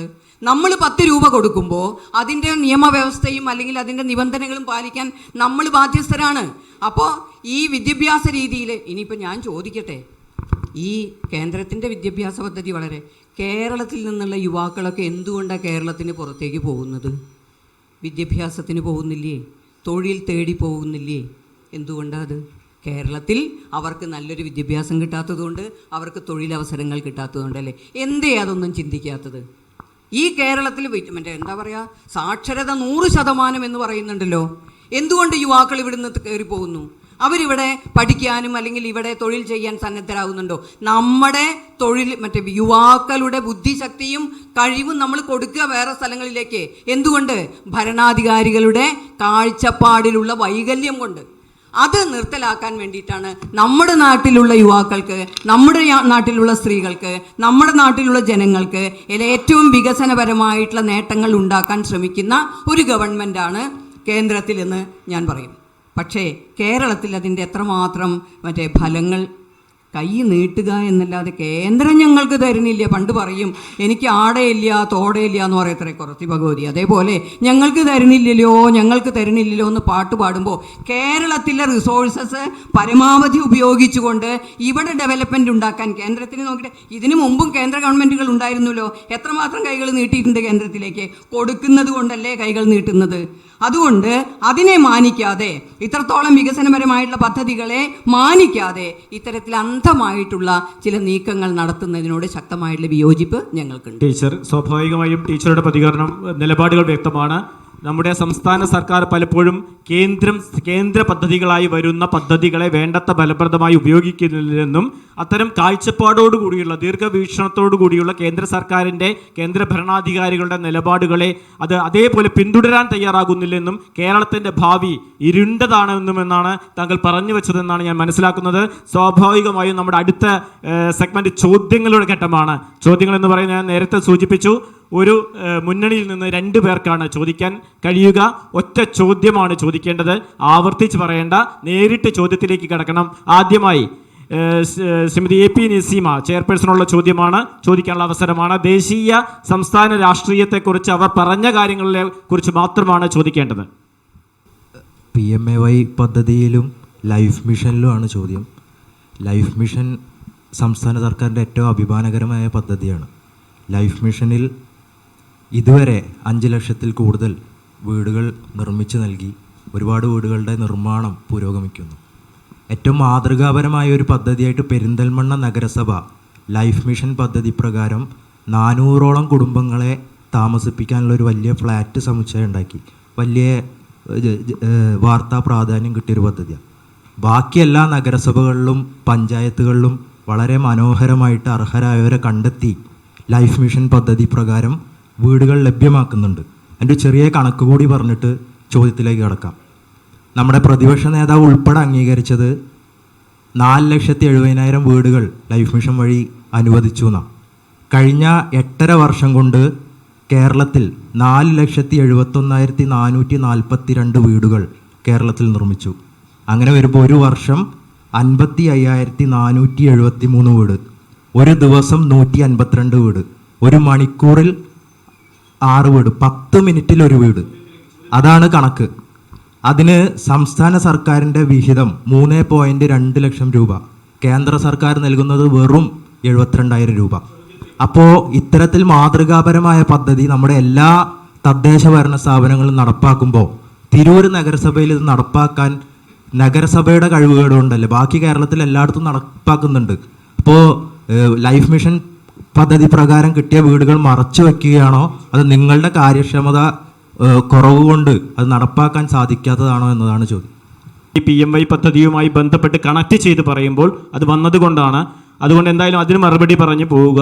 10 രൂപ കൊടുക്കുമ്പോൾ അതിൻ്റെ നിയമവ്യവസ്ഥയും അല്ലെങ്കിൽ അതിൻ്റെ നിബന്ധനകളും പാലിക്കാൻ നമ്മൾ ബാധ്യസ്ഥരാണ്. അപ്പോൾ ഈ വിദ്യാഭ്യാസ രീതിയിൽ ഇനിയിപ്പോൾ ഞാൻ ചോദിക്കട്ടെ, ഈ കേന്ദ്രത്തിൻ്റെ വിദ്യാഭ്യാസ പദ്ധതി വളരെ കേരളത്തിൽ നിന്നുള്ള യുവാക്കളൊക്കെ എന്തുകൊണ്ടാണ് കേരളത്തിന് പുറത്തേക്ക് പോകുന്നത്? വിദ്യാഭ്യാസത്തിന് പോകുന്നില്ലേ? തൊഴിൽ തേടി പോകുന്നില്ലേ? എന്തുകൊണ്ടാണ് അത്? കേരളത്തിൽ അവർക്ക് നല്ലൊരു വിദ്യാഭ്യാസം കിട്ടാത്തതുകൊണ്ട്, അവർക്ക് തൊഴിലവസരങ്ങൾ കിട്ടാത്തതുകൊണ്ടല്ലേ? എന്തേ അതൊന്നും ചിന്തിക്കാത്തത്? ഈ കേരളത്തിൽ മറ്റേ എന്താ പറയുക, സാക്ഷരത 100% എന്ന് പറയുന്നുണ്ടല്ലോ. എന്തുകൊണ്ട് യുവാക്കൾ ഇവിടുന്ന് കയറി പോകുന്നു? അവരിവിടെ പഠിക്കാനും അല്ലെങ്കിൽ ഇവിടെ തൊഴിൽ ചെയ്യാൻ സന്നദ്ധരാകുന്നുണ്ടോ? നമ്മുടെ തൊഴിൽ യുവാക്കളുടെ ബുദ്ധിശക്തിയും കഴിവും നമ്മൾ കൊടുക്കുക വേറെ സ്ഥലങ്ങളിലേക്ക്. എന്തുകൊണ്ട്? ഭരണാധികാരികളുടെ കാഴ്ചപ്പാടിലുള്ള വൈകല്യം കൊണ്ട്. അത് നിർത്തലാക്കാൻ വേണ്ടിയിട്ടാണ് നമ്മുടെ നാട്ടിലുള്ള യുവാക്കൾക്ക്, നമ്മുടെ നാട്ടിലുള്ള സ്ത്രീകൾക്ക്, നമ്മുടെ നാട്ടിലുള്ള ജനങ്ങൾക്ക് ഏറ്റവും വികസനപരമായിട്ടുള്ള നേട്ടങ്ങൾ ഉണ്ടാക്കാൻ ശ്രമിക്കുന്ന ഒരു ഗവൺമെൻറ്റാണ് കേന്ദ്രത്തിലെന്ന് ഞാൻ പറയും. പക്ഷേ കേരളത്തിൽ അതിൻ്റെ എത്രമാത്രം ഫലങ്ങൾ കൈ നീട്ടുക എന്നല്ലാതെ കേന്ദ്രം ഞങ്ങൾക്ക് തരുന്നില്ല. പണ്ട് പറയും എനിക്ക് ആടയില്ല തോടയില്ല എന്ന് പറയത്രേ കുറത്തി ഭഗവതി. അതേപോലെ ഞങ്ങൾക്ക് തരുന്നില്ലല്ലോ എന്ന് പാട്ട് പാടുമ്പോൾ കേരളത്തിലെ റിസോഴ്സസ് പരമാവധി ഉപയോഗിച്ചുകൊണ്ട് ഇവിടെ ഡെവലപ്മെൻറ്റ് ഉണ്ടാക്കാൻ കേന്ദ്രത്തിന് നോക്കിയിട്ട്, ഇതിനു മുമ്പും കേന്ദ്ര ഗവൺമെൻറ്റുകൾ ഉണ്ടായിരുന്നല്ലോ, എത്രമാത്രം കൈകൾ നീട്ടിയിട്ടുണ്ട് കേന്ദ്രത്തിലേക്ക്? കൊടുക്കുന്നത് കൊണ്ടല്ലേ കൈകൾ നീട്ടുന്നത്. അതുകൊണ്ട് അതിനെ മാനിക്കാതെ, ഇത്രത്തോളം വികസനപരമായിട്ടുള്ള പദ്ധതികളെ മാനിക്കാതെ ഇത്തരത്തിൽ അന്ധമായിട്ടുള്ള ചില നീക്കങ്ങൾ നടത്തുന്നതിനോട് ശക്തമായിട്ടുള്ള വിയോജിപ്പ് ഞങ്ങൾക്കുണ്ട്. ടീച്ചർ, സ്വാഭാവികമായും ടീച്ചറുടെ പ്രതികരണം, നിലപാടുകൾ വ്യക്തമാണ്. നമ്മുടെ സംസ്ഥാന സർക്കാർ പലപ്പോഴും കേന്ദ്ര പദ്ധതികളായി വരുന്ന പദ്ധതികളെ വേണ്ടത്ര ഫലപ്രദമായി ഉപയോഗിക്കുന്നില്ലെന്നും അത്തരം കാഴ്ചപ്പാടോടുകൂടിയുള്ള ദീർഘവീക്ഷണത്തോടു കൂടിയുള്ള കേന്ദ്ര സർക്കാരിൻ്റെ കേന്ദ്ര ഭരണാധികാരികളുടെ നിലപാടുകളെ അതേപോലെ പിന്തുടരാൻ തയ്യാറാകുന്നില്ലെന്നും കേരളത്തിൻ്റെ ഭാവി ഇരുണ്ടതാണെന്നുമെന്നാണ് താങ്കൾ പറഞ്ഞു വെച്ചതെന്നാണ് ഞാൻ മനസ്സിലാക്കുന്നത്. സ്വാഭാവികമായും നമ്മുടെ അടുത്ത സെഗ്മെൻറ്റ് ചോദ്യങ്ങളുടെ ഘട്ടമാണ്. ചോദ്യങ്ങൾ എന്ന് പറയുന്നത് ഞാൻ നേരത്തെ സൂചിപ്പിച്ചു, ഒരു മുന്നണിയിൽ നിന്ന് 2 പേർക്കാണ് ചോദിക്കാൻ കഴിയുക. ഒറ്റ ചോദ്യമാണ് ചോദിക്കേണ്ടത്, ആവർത്തിച്ച് പറയേണ്ട. നേരിട്ട് ചോദ്യത്തിലേക്ക് കടക്കണം. ആദ്യമായി ശ്രീമതി AP നസീമ ചെയർപേഴ്സണുള്ള ചോദ്യമാണ്, ചോദിക്കാനുള്ള അവസരമാണ്. ദേശീയ സംസ്ഥാന രാഷ്ട്രീയത്തെക്കുറിച്ച് അവർ പറഞ്ഞ കാര്യങ്ങളെ കുറിച്ച് മാത്രമാണ് ചോദിക്കേണ്ടത്. PMAY പദ്ധതിയിലും ലൈഫ് മിഷനിലുമാണ് ചോദ്യം. ലൈഫ് മിഷൻ സംസ്ഥാന സർക്കാരിൻ്റെ ഏറ്റവും അഭിമാനകരമായ പദ്ധതിയാണ്. ലൈഫ് മിഷനിൽ ഇതുവരെ 5 ലക്ഷത്തിൽ കൂടുതൽ വീടുകൾ നിർമ്മിച്ചു നൽകി. ഒരുപാട് വീടുകളുടെ നിർമ്മാണം പുരോഗമിക്കുന്നു. ഏറ്റവും മാതൃകാപരമായ ഒരു പദ്ധതിയായിട്ട് പെരിന്തൽമണ്ണ നഗരസഭ ലൈഫ് മിഷൻ പദ്ധതി പ്രകാരം 400ഓളം കുടുംബങ്ങളെ താമസിപ്പിക്കാനുള്ള ഒരു വലിയ ഫ്ലാറ്റ് സമുച്ചയം ഉണ്ടാക്കി. വലിയ വാർത്താ പ്രാധാന്യം കിട്ടിയൊരു പദ്ധതിയാണ്. ബാക്കി എല്ലാ നഗരസഭകളിലും പഞ്ചായത്തുകളിലും വളരെ മനോഹരമായിട്ട് അർഹരായവരെ കണ്ടെത്തി ലൈഫ് മിഷൻ പദ്ധതി പ്രകാരം വീടുകൾ ലഭ്യമാക്കുന്നുണ്ട്. എൻ്റെ ചെറിയ കണക്ക് കൂടി പറഞ്ഞിട്ട് ചോദ്യത്തിലേക്ക് കടക്കാം. നമ്മുടെ പ്രതിപക്ഷ നേതാവ് ഉൾപ്പെടെ അംഗീകരിച്ചത് 4,70,000 വീടുകൾ ലൈഫ് മിഷൻ വഴി അനുവദിച്ചു എന്നാണ്. കഴിഞ്ഞ 8.5 വർഷം കൊണ്ട് കേരളത്തിൽ 4,71,442 വീടുകൾ കേരളത്തിൽ നിർമ്മിച്ചു. അങ്ങനെ വരുമ്പോൾ ഒരു വർഷം 55,473 വീട്, ഒരു ദിവസം 152 വീട്, ഒരു മണിക്കൂറിൽ 6 വീട്, 10 മിനിറ്റിൽ ഒരു വീട്. അതാണ് കണക്ക്. അതിന് സംസ്ഥാന സർക്കാരിൻ്റെ വിഹിതം 3.2 ലക്ഷം രൂപ, കേന്ദ്ര സർക്കാർ നൽകുന്നത് വെറും 72,000 രൂപ. അപ്പോൾ ഇത്തരത്തിൽ മാതൃകാപരമായ പദ്ധതി നമ്മുടെ എല്ലാ തദ്ദേശ ഭരണ സ്ഥാപനങ്ങളും നടപ്പാക്കുമ്പോൾ തിരൂർ നഗരസഭയിൽ ഇത് നടപ്പാക്കാൻ നഗരസഭയുടെ കഴിവുകേട് കൊണ്ടല്ലേ, ബാക്കി കേരളത്തിൽ എല്ലായിടത്തും നടപ്പാക്കുന്നുണ്ട്. അപ്പോൾ ലൈഫ് മിഷൻ പദ്ധതി പ്രകാരം കിട്ടിയ വീടുകൾ മറച്ചു വയ്ക്കുകയാണോ, അത് നിങ്ങളുടെ കാര്യക്ഷമത കുറവ് കൊണ്ട് അത് നടപ്പാക്കാൻ സാധിക്കാത്തതാണോ എന്നതാണ് ചോദ്യം. ഈ PMY പദ്ധതിയുമായി ബന്ധപ്പെട്ട് കണക്ട് ചെയ്ത് പറയുമ്പോൾ അത് വന്നതുകൊണ്ടാണ്. അതുകൊണ്ട് എന്തായാലും അതിന് മറുപടി പറഞ്ഞു പോവുക.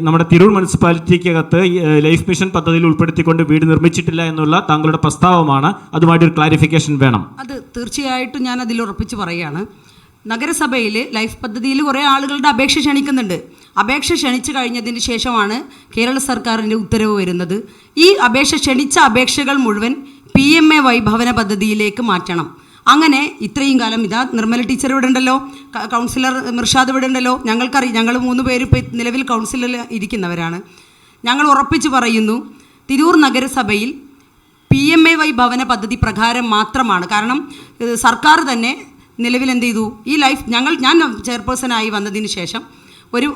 നമ്മുടെ തിരൂർ മുനിസിപ്പാലിറ്റിക്കകത്ത് ലൈഫ് മിഷൻ പദ്ധതിയിൽ ഉൾപ്പെടുത്തിക്കൊണ്ട് വീട് നിർമ്മിച്ചിട്ടില്ല എന്നുള്ള താങ്കളുടെ പ്രസ്താവമാണ്. അതുമായിട്ടൊരു ക്ലാരിഫിക്കേഷൻ വേണം. അത് തീർച്ചയായിട്ടും ഞാൻ അതിൽ ഉറപ്പിച്ച് പറയുകയാണ്. നഗരസഭയിൽ ലൈഫ് പദ്ധതിയിൽ കുറേ ആളുകളുടെ അപേക്ഷ ക്ഷണിക്കുന്നുണ്ട്. അപേക്ഷ ക്ഷണിച്ചു കഴിഞ്ഞതിന് ശേഷമാണ് കേരള സർക്കാരിൻ്റെ ഉത്തരവ് വരുന്നത്. ഈ ക്ഷണിച്ച അപേക്ഷകൾ മുഴുവൻ PMAY ഭവന പദ്ധതിയിലേക്ക് മാറ്റണം. അങ്ങനെ ഇത്രയും കാലം ഇതാ നിർമ്മല ടീച്ചർ ഇവിടെ ഉണ്ടല്ലോ, കൗൺസിലർ മിർഷാദ് ഇവിടെ ഉണ്ടല്ലോ, ഞങ്ങൾക്കറിയാം, ഞങ്ങൾ 3 പേര് ഇപ്പോൾ നിലവിൽ കൗൺസിലിൽ ഇരിക്കുന്നവരാണ്. ഞങ്ങൾ ഉറപ്പിച്ചു പറയുന്നു, തിരൂർ നഗരസഭയിൽ PMAY ഭവന പദ്ധതി പ്രകാരം മാത്രമാണ്. കാരണം സർക്കാർ തന്നെ നിലവിൽ എന്ത് ചെയ്തു, ഈ ഞാൻ ചെയർപേഴ്സണായി വന്നതിന് ശേഷം ഒരു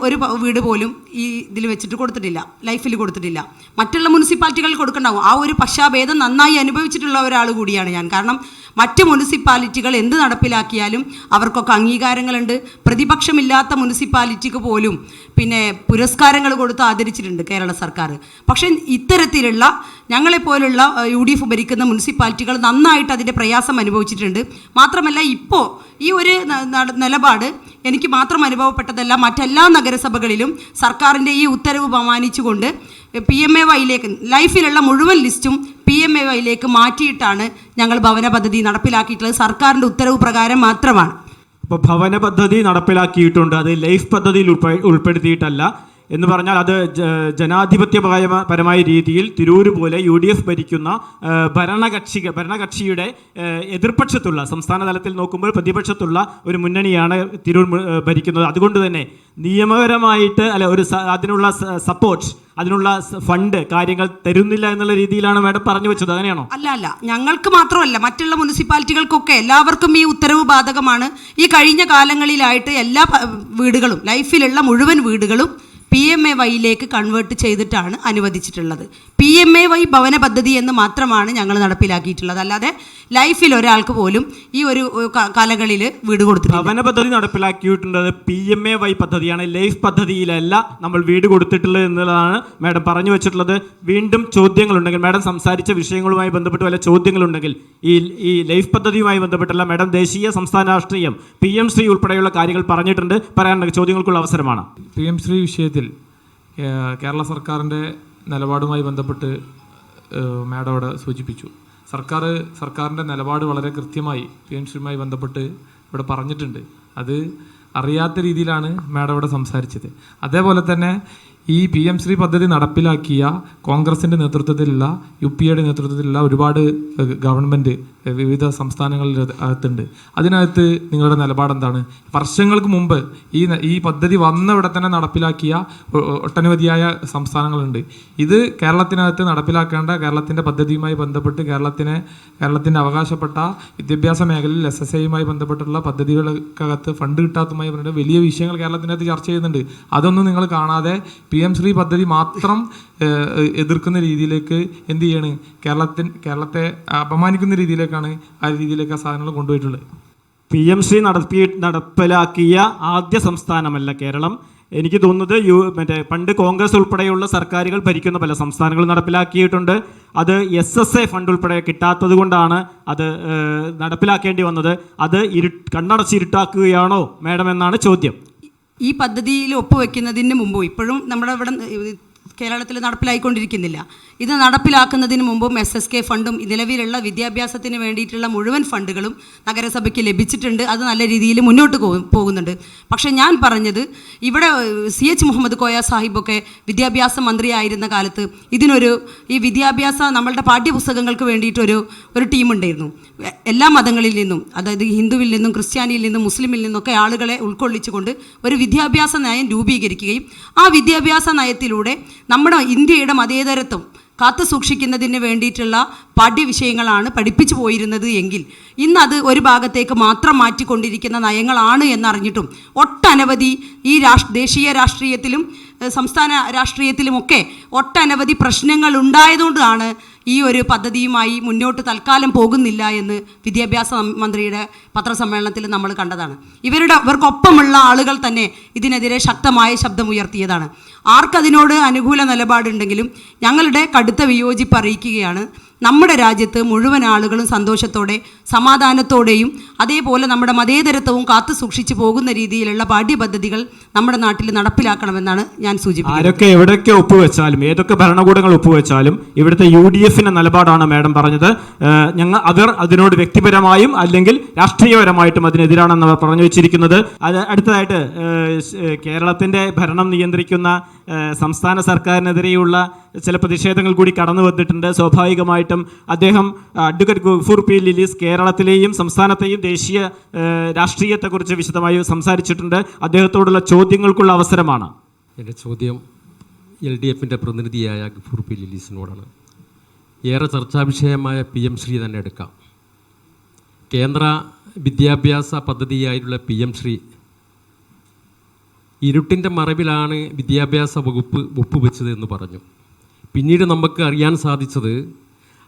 വീട് പോലും ഈ ഇതിൽ വെച്ചിട്ട് കൊടുത്തിട്ടില്ല, ലൈഫിൽ കൊടുത്തിട്ടില്ല. മറ്റുള്ള മുനിസിപ്പാലിറ്റികൾ കൊടുക്കണ്ടാവും. ആ ഒരു പക്ഷാഭേദം നന്നായി അനുഭവിച്ചിട്ടുള്ള ഒരാൾ കൂടിയാണ് ഞാൻ. കാരണം മറ്റ് മുനിസിപ്പാലിറ്റികൾ എന്ത് നടപ്പിലാക്കിയാലും അവർക്കൊക്കെ അംഗീകാരങ്ങളുണ്ട്. പ്രതിപക്ഷമില്ലാത്ത മുനിസിപ്പാലിറ്റിക്ക് പോലും പിന്നെ പുരസ്കാരങ്ങൾ കൊടുത്ത് ആദരിച്ചിട്ടുണ്ട് കേരള സർക്കാർ. പക്ഷേ ഇത്തരത്തിലുള്ള ഞങ്ങളെപ്പോലുള്ള UDF ഭരിക്കുന്ന മുനിസിപ്പാലിറ്റികൾ നന്നായിട്ട് അതിൻ്റെ പ്രയാസം അനുഭവിച്ചിട്ടുണ്ട്. മാത്രമല്ല ഇപ്പോൾ ഈ ഒരു നിലപാട് എനിക്ക് മാത്രം അനുഭവപ്പെട്ടതല്ല, മറ്റെല്ലാ നഗരസഭകളിലും സർക്കാരിൻ്റെ ഈ ഉത്തരവ് ബഹുമാനിച്ചുകൊണ്ട് PMAYയിലേക്ക് ലൈഫിലുള്ള മുഴുവൻ ലിസ്റ്റും PMAYയിലേക്ക് മാറ്റിയിട്ടാണ് ഞങ്ങൾ ഭവന പദ്ധതി നടപ്പിലാക്കിയിട്ടുള്ളത്. സർക്കാരിൻ്റെ ഉത്തരവ് പ്രകാരം മാത്രമാണ്. അപ്പോൾ ഭവന പദ്ധതി നടപ്പിലാക്കിയിട്ടുണ്ട്, അത് ലൈഫ് പദ്ധതിയിൽ ഉൾപ്പെടുത്തിയിട്ടല്ല എന്ന് പറഞ്ഞാൽ അത് ജനാധിപത്യപരമായ രീതിയിൽ തിരൂര് പോലെ UDF ഭരിക്കുന്ന ഭരണകക്ഷിയുടെ എതിർപക്ഷത്തുള്ള, സംസ്ഥാന തലത്തിൽ നോക്കുമ്പോൾ പ്രതിപക്ഷത്തുള്ള ഒരു മുന്നണിയാണ് തിരൂർ ഭരിക്കുന്നത്. അതുകൊണ്ട് തന്നെ നിയമപരമായിട്ട് അതിനുള്ള സപ്പോർട്ട്, അതിനുള്ള ഫണ്ട് കാര്യങ്ങൾ തരുന്നില്ല എന്നുള്ള രീതിയിലാണ് മാഡം പറഞ്ഞു വെച്ചത്. അങ്ങനെയാണോ? അല്ല, ഞങ്ങൾക്ക് മാത്രമല്ല, മറ്റുള്ള മുനിസിപ്പാലിറ്റികൾക്കൊക്കെ എല്ലാവർക്കും ഈ ഉത്തരവ് ബാധകമാണ്. ഈ കഴിഞ്ഞ കാലങ്ങളിലായിട്ട് എല്ലാ വീടുകളും, ലൈഫിലുള്ള മുഴുവൻ വീടുകളും PMAYയിലേക്ക് കൺവേർട്ട് ചെയ്തിട്ടാണ് അനുവദിച്ചിട്ടുള്ളത്. PMAY ഭവന പദ്ധതി എന്ന് മാത്രമാണ് ഞങ്ങൾ നടപ്പിലാക്കിയിട്ടുള്ളത്. അല്ലാതെ ലൈഫിൽ ഒരാൾക്ക് പോലും ഈ ഒരു കാലങ്ങളിൽ വീട് കൊടുത്തിട്ടില്ല. ഭവന പദ്ധതി നടപ്പിലാക്കിയിട്ടുള്ളത് PMAY പദ്ധതിയാണ്, ലൈഫ് പദ്ധതിയിലല്ല നമ്മൾ വീട് കൊടുത്തിട്ടുള്ളത് എന്നുള്ളതാണ് മാഡം പറഞ്ഞു വെച്ചിട്ടുള്ളത്. വീണ്ടും ചോദ്യങ്ങളുണ്ടെങ്കിൽ, മാഡം സംസാരിച്ച വിഷയങ്ങളുമായി ബന്ധപ്പെട്ട് വല്ല ചോദ്യങ്ങളുണ്ടെങ്കിൽ ഈ ലൈഫ് പദ്ധതിയുമായി ബന്ധപ്പെട്ടല്ല, മാഡം ദേശീയ സംസ്ഥാന രാഷ്ട്രീയം PM ശ്രീ ഉൾപ്പെടെയുള്ള കാര്യങ്ങൾ പറഞ്ഞിട്ടുണ്ട്. പറയാനുള്ള ചോദ്യങ്ങൾക്കുള്ള അവസരമാണ്. PM ശ്രീ വിഷയത്തിൽ കേരള സർക്കാരിൻ്റെ നിലപാടുമായി ബന്ധപ്പെട്ട് മാഡം അവിടെ സൂചിപ്പിച്ചു. സർക്കാരിൻ്റെ നിലപാട് വളരെ കൃത്യമായി PM ശ്രീയുമായി ബന്ധപ്പെട്ട് ഇവിടെ പറഞ്ഞിട്ടുണ്ട്. അത് അറിയാത്ത രീതിയിലാണ് മാഡം ഇവിടെ സംസാരിച്ചത്. അതേപോലെ തന്നെ ഈ PM ശ്രീ പദ്ധതി നടപ്പിലാക്കിയ കോൺഗ്രസിൻ്റെ നേതൃത്വത്തിലുള്ള UPAയുടെ നേതൃത്വത്തിലുള്ള ഒരുപാട് ഗവൺമെൻറ് വിവിധ സംസ്ഥാനങ്ങളിൽ അകത്തുണ്ട്. അതിനകത്ത് നിങ്ങളുടെ നിലപാടെന്താണ്? വർഷങ്ങൾക്ക് മുമ്പ് ഈ പദ്ധതി വന്ന ഇവിടെ തന്നെ നടപ്പിലാക്കിയ ഒട്ടനവധിയായ സംസ്ഥാനങ്ങളുണ്ട്. ഇത് കേരളത്തിനകത്ത് നടപ്പിലാക്കേണ്ട, കേരളത്തിൻ്റെ പദ്ധതിയുമായി ബന്ധപ്പെട്ട് കേരളത്തിൻ്റെ അവകാശപ്പെട്ട വിദ്യാഭ്യാസ മേഖലയിൽ SSIയുമായി ബന്ധപ്പെട്ടുള്ള പദ്ധതികൾക്കകത്ത് ഫണ്ട് കിട്ടാത്തതുമായി പറഞ്ഞിട്ട് വലിയ വിഷയങ്ങൾ കേരളത്തിനകത്ത് ചർച്ച ചെയ്യുന്നുണ്ട്. അതൊന്നും നിങ്ങൾ കാണാതെ PM ശ്രീ പദ്ധതി മാത്രം എതിർക്കുന്ന രീതിയിലേക്ക് എന്ത് ചെയ്യാണ്, കേരളത്തെ അപമാനിക്കുന്ന രീതിയിലേക്കാണ് ആ രീതിയിലേക്ക് ആ സാധനങ്ങൾ കൊണ്ടുപോയിട്ടുള്ളത്. PM ശ്രീ നടപ്പിലാക്കിയ ആദ്യ സംസ്ഥാനമല്ല കേരളം. എനിക്ക് തോന്നുന്നത് പണ്ട് കോൺഗ്രസ് ഉൾപ്പെടെയുള്ള സർക്കാരുകൾ ഭരിക്കുന്ന പല സംസ്ഥാനങ്ങളും നടപ്പിലാക്കിയിട്ടുണ്ട്. അത് SSA ഫണ്ട് ഉൾപ്പെടെ കിട്ടാത്തത് കൊണ്ടാണ് അത് നടപ്പിലാക്കേണ്ടി വന്നത്. അത് കണ്ണടച്ച് ഇരുട്ടാക്കുകയാണോ മാഡം എന്നാണ് ചോദ്യം. ഈ പദ്ധതിയിൽ ഒപ്പുവെക്കുന്നതിന് മുമ്പ്, ഇപ്പോഴും നമ്മുടെ ഇവിടെ കേരളത്തിൽ നടപ്പിലായിക്കൊണ്ടിരിക്കുന്നില്ല, ഇത് നടപ്പിലാക്കുന്നതിന് മുമ്പും SSK ഫണ്ടും നിലവിലുള്ള വിദ്യാഭ്യാസത്തിന് വേണ്ടിയിട്ടുള്ള മുഴുവൻ ഫണ്ടുകളും നഗരസഭയ്ക്ക് ലഭിച്ചിട്ടുണ്ട്. അത് നല്ല രീതിയിൽ മുന്നോട്ട് പോകുന്നുണ്ട്. പക്ഷേ ഞാൻ പറഞ്ഞത്, ഇവിടെ CH മുഹമ്മദ് കോയ സാഹിബൊക്കെ വിദ്യാഭ്യാസ മന്ത്രിയായിരുന്ന കാലത്ത് ഈ വിദ്യാഭ്യാസ നമ്മളുടെ പാഠ്യപുസ്തകങ്ങൾക്ക് വേണ്ടിയിട്ടൊരു ടീമുണ്ടായിരുന്നു. എല്ലാ മതങ്ങളിൽ നിന്നും, അതായത് ഹിന്ദുവിൽ നിന്നും ക്രിസ്ത്യാനിയിൽ നിന്നും മുസ്ലിമിൽ നിന്നൊക്കെ ആളുകളെ ഉൾക്കൊള്ളിച്ചുകൊണ്ട് ഒരു വിദ്യാഭ്യാസ നയം രൂപീകരിക്കുകയും ആ വിദ്യാഭ്യാസ നയത്തിലൂടെ നമ്മുടെ ഇന്ത്യയുടെ മതേതരത്വം കാത്തു സൂക്ഷിക്കുന്നതിന് വേണ്ടിയിട്ടുള്ള പാഠ്യവിഷയങ്ങളാണ് പഠിപ്പിച്ചു പോയിരുന്നത് എങ്കിൽ ഇന്നത് ഒരു ഭാഗത്തേക്ക് മാത്രം മാറ്റിക്കൊണ്ടിരിക്കുന്ന നയങ്ങളാണ് എന്നറിഞ്ഞിട്ടും ഒട്ടനവധി ഈ ദേശീയ രാഷ്ട്രീയത്തിലും സംസ്ഥാന രാഷ്ട്രീയത്തിലുമൊക്കെ ഒട്ടനവധി പ്രശ്നങ്ങൾ ഉണ്ടായതുകൊണ്ടാണ് ഈ ഒരു പദ്ധതിയുമായി മുന്നോട്ട് തൽക്കാലം പോകുന്നില്ല എന്ന് വിദ്യാഭ്യാസ മന്ത്രിയുടെ പത്രസമ്മേളനത്തിൽ നമ്മൾ കണ്ടതാണ്. ഇവർക്കൊപ്പമുള്ള ആളുകൾ തന്നെ ഇതിനെതിരെ ശക്തമായ ശബ്ദമുയർത്തിയതാണ്. ആർക്കതിനോട് അനുകൂല നിലപാടുണ്ടെങ്കിലും ഞങ്ങളുടെ കടുത്ത വിയോജിപ്പ് അറിയിക്കുകയാണ്. നമ്മുടെ രാജ്യത്ത് മുഴുവൻ ആളുകളും സന്തോഷത്തോടെ സമാധാനത്തോടെയും അതേപോലെ നമ്മുടെ മതേതരത്വവും കാത്തു സൂക്ഷിച്ചു പോകുന്ന രീതിയിലുള്ള പാഠ്യപദ്ധതികൾ നമ്മുടെ നാട്ടിൽ നടപ്പിലാക്കണമെന്നാണ് ഞാൻ സൂചിപ്പിക്കുന്നത്. ആരൊക്കെ എവിടെയൊക്കെ ഒപ്പുവെച്ചാലും, ഏതൊക്കെ ഭരണകൂടങ്ങൾ ഒപ്പുവെച്ചാലും ഇവിടുത്തെ UDFിന്റെ നിലപാടാണ് മാഡം പറഞ്ഞത്. അവർ അതിനോട് വ്യക്തിപരമായും അല്ലെങ്കിൽ രാഷ്ട്രീയപരമായിട്ടും അതിനെതിരാണെന്ന് അവർ പറഞ്ഞു വെച്ചിരിക്കുന്നത്. അടുത്തതായിട്ട് കേരളത്തിന്റെ ഭരണം നിയന്ത്രിക്കുന്ന സംസ്ഥാന സർക്കാരിനെതിരെയുള്ള ചില പ്രതിഷേധങ്ങൾ കൂടി കടന്നു വന്നിട്ടുണ്ട്. സ്വാഭാവികമായിട്ടും അദ്ദേഹം അഡ്വക്കേറ്റ് ഗഫൂർ പി ലിലീസ് കേരളത്തിലെയും സംസ്ഥാനത്തെയും ദേശീയ രാഷ്ട്രീയത്തെക്കുറിച്ച് വിശദമായി സംസാരിച്ചിട്ടുണ്ട്. അദ്ദേഹത്തോടുള്ള ചോദ്യങ്ങൾക്കുള്ള അവസരമാണ്. എൻ്റെ ചോദ്യം LDFിൻ്റെ പ്രതിനിധിയായ ഗഫൂർ പി ലിലീസിനോടാണ്. ഏറെ ചർച്ചാ വിഷയമായ PM ശ്രീ തന്നെ എടുക്കാം. കേന്ദ്ര വിദ്യാഭ്യാസ പദ്ധതിയായിട്ടുള്ള PM ശ്രീ ഇരുട്ടിൻ്റെ മറവിലാണ് വിദ്യാഭ്യാസ വകുപ്പ് ഒപ്പുവെച്ചത് എന്ന് പറഞ്ഞു. പിന്നീട് നമുക്ക് അറിയാൻ സാധിച്ചത്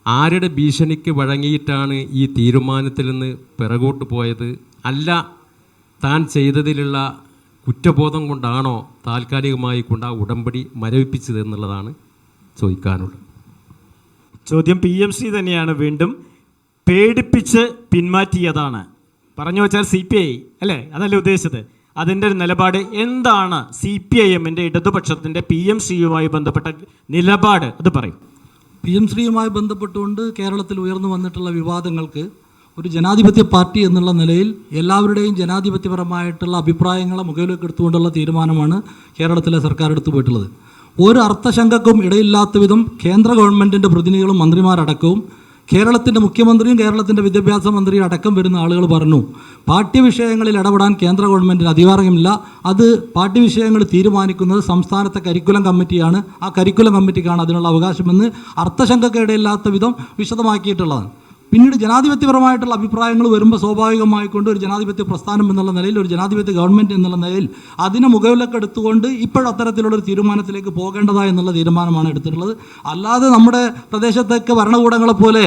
ആരുടെ ഭീഷണിക്ക് വഴങ്ങിയിട്ടാണ് ഈ തീരുമാനത്തിൽ നിന്ന് പിറകോട്ട് പോയത്, അല്ല താൻ ചെയ്തതിലുള്ള കുറ്റബോധം കൊണ്ടാണോ താൽക്കാലികമായി കൊണ്ട് ആ ഉടമ്പടി മരവിപ്പിച്ചത് എന്നുള്ളതാണ് ചോദിക്കാനുള്ളത്. ചോദ്യം PM ശ്രീ തന്നെയാണ്. വീണ്ടും പേടിപ്പിച്ച് പിന്മാറ്റിയതാണ് പറഞ്ഞു വച്ചാൽ CPI അല്ലേ, അതല്ലേ ഉദ്ദേശിച്ചത്? അതിൻ്റെ ഒരു നിലപാട് എന്താണ്? CPIMൻ്റെ ഇടതുപക്ഷത്തിൻ്റെ PM ശ്രീയുമായി ബന്ധപ്പെട്ട നിലപാട് അത് പറയും. PM ശ്രീയുമായി ബന്ധപ്പെട്ടുകൊണ്ട് കേരളത്തിൽ ഉയർന്നു വന്നിട്ടുള്ള വിവാദങ്ങൾക്ക് ഒരു ജനാധിപത്യ പാർട്ടി എന്നുള്ള നിലയിൽ എല്ലാവരുടെയും ജനാധിപത്യപരമായിട്ടുള്ള അഭിപ്രായങ്ങളെ മുഖവിലേക്ക് എടുത്തുകൊണ്ടുള്ള തീരുമാനമാണ് കേരളത്തിലെ സർക്കാർ എടുത്തു പോയിട്ടുള്ളത്. ഒരു അർത്ഥശങ്കക്കും ഇടയില്ലാത്ത വിധം കേന്ദ്ര ഗവൺമെൻറ്റിൻ്റെ പ്രതിനിധികളും മന്ത്രിമാരടക്കവും കേരളത്തിൻ്റെ മുഖ്യമന്ത്രിയും കേരളത്തിൻ്റെ വിദ്യാഭ്യാസ മന്ത്രിയും അടക്കം വരുന്ന ആളുകൾ പറഞ്ഞു, പാഠ്യവിഷയങ്ങളിൽ ഇടപെടാൻ കേന്ദ്ര ഗവൺമെൻറ്റിന് അധികാരമില്ല, അത് പാഠ്യവിഷയങ്ങൾ തീരുമാനിക്കുന്നത് സംസ്ഥാനത്തെ കരിക്കുലം കമ്മിറ്റിയാണ്, ആ കരിക്കുലം കമ്മിറ്റിക്കാണ് അതിനുള്ള അവകാശമെന്ന് അർത്ഥശങ്കക്കിടയില്ലാത്ത വിധം വിശദമാക്കിയിട്ടുള്ളതാണ്. പിന്നീട് ജനാധിപത്യപരമായിട്ടുള്ള അഭിപ്രായങ്ങൾ വരുമ്പോൾ സ്വാഭാവികമായിക്കൊണ്ട് ഒരു ജനാധിപത്യ പ്രസ്ഥാനം എന്നുള്ള നിലയിൽ, ഒരു ജനാധിപത്യ ഗവൺമെൻറ് എന്നുള്ള നിലയിൽ അതിനെ മുഖവിലൊക്കെ എടുത്തുകൊണ്ട് ഇപ്പോഴത്തരത്തിലുള്ളൊരു തീരുമാനത്തിലേക്ക് പോകേണ്ടതാ എന്നുള്ള തീരുമാനമാണ് എടുത്തിട്ടുള്ളത്. അല്ലാതെ നമ്മുടെ പ്രദേശത്തേക്ക് ഭരണകൂടങ്ങളെ പോലെ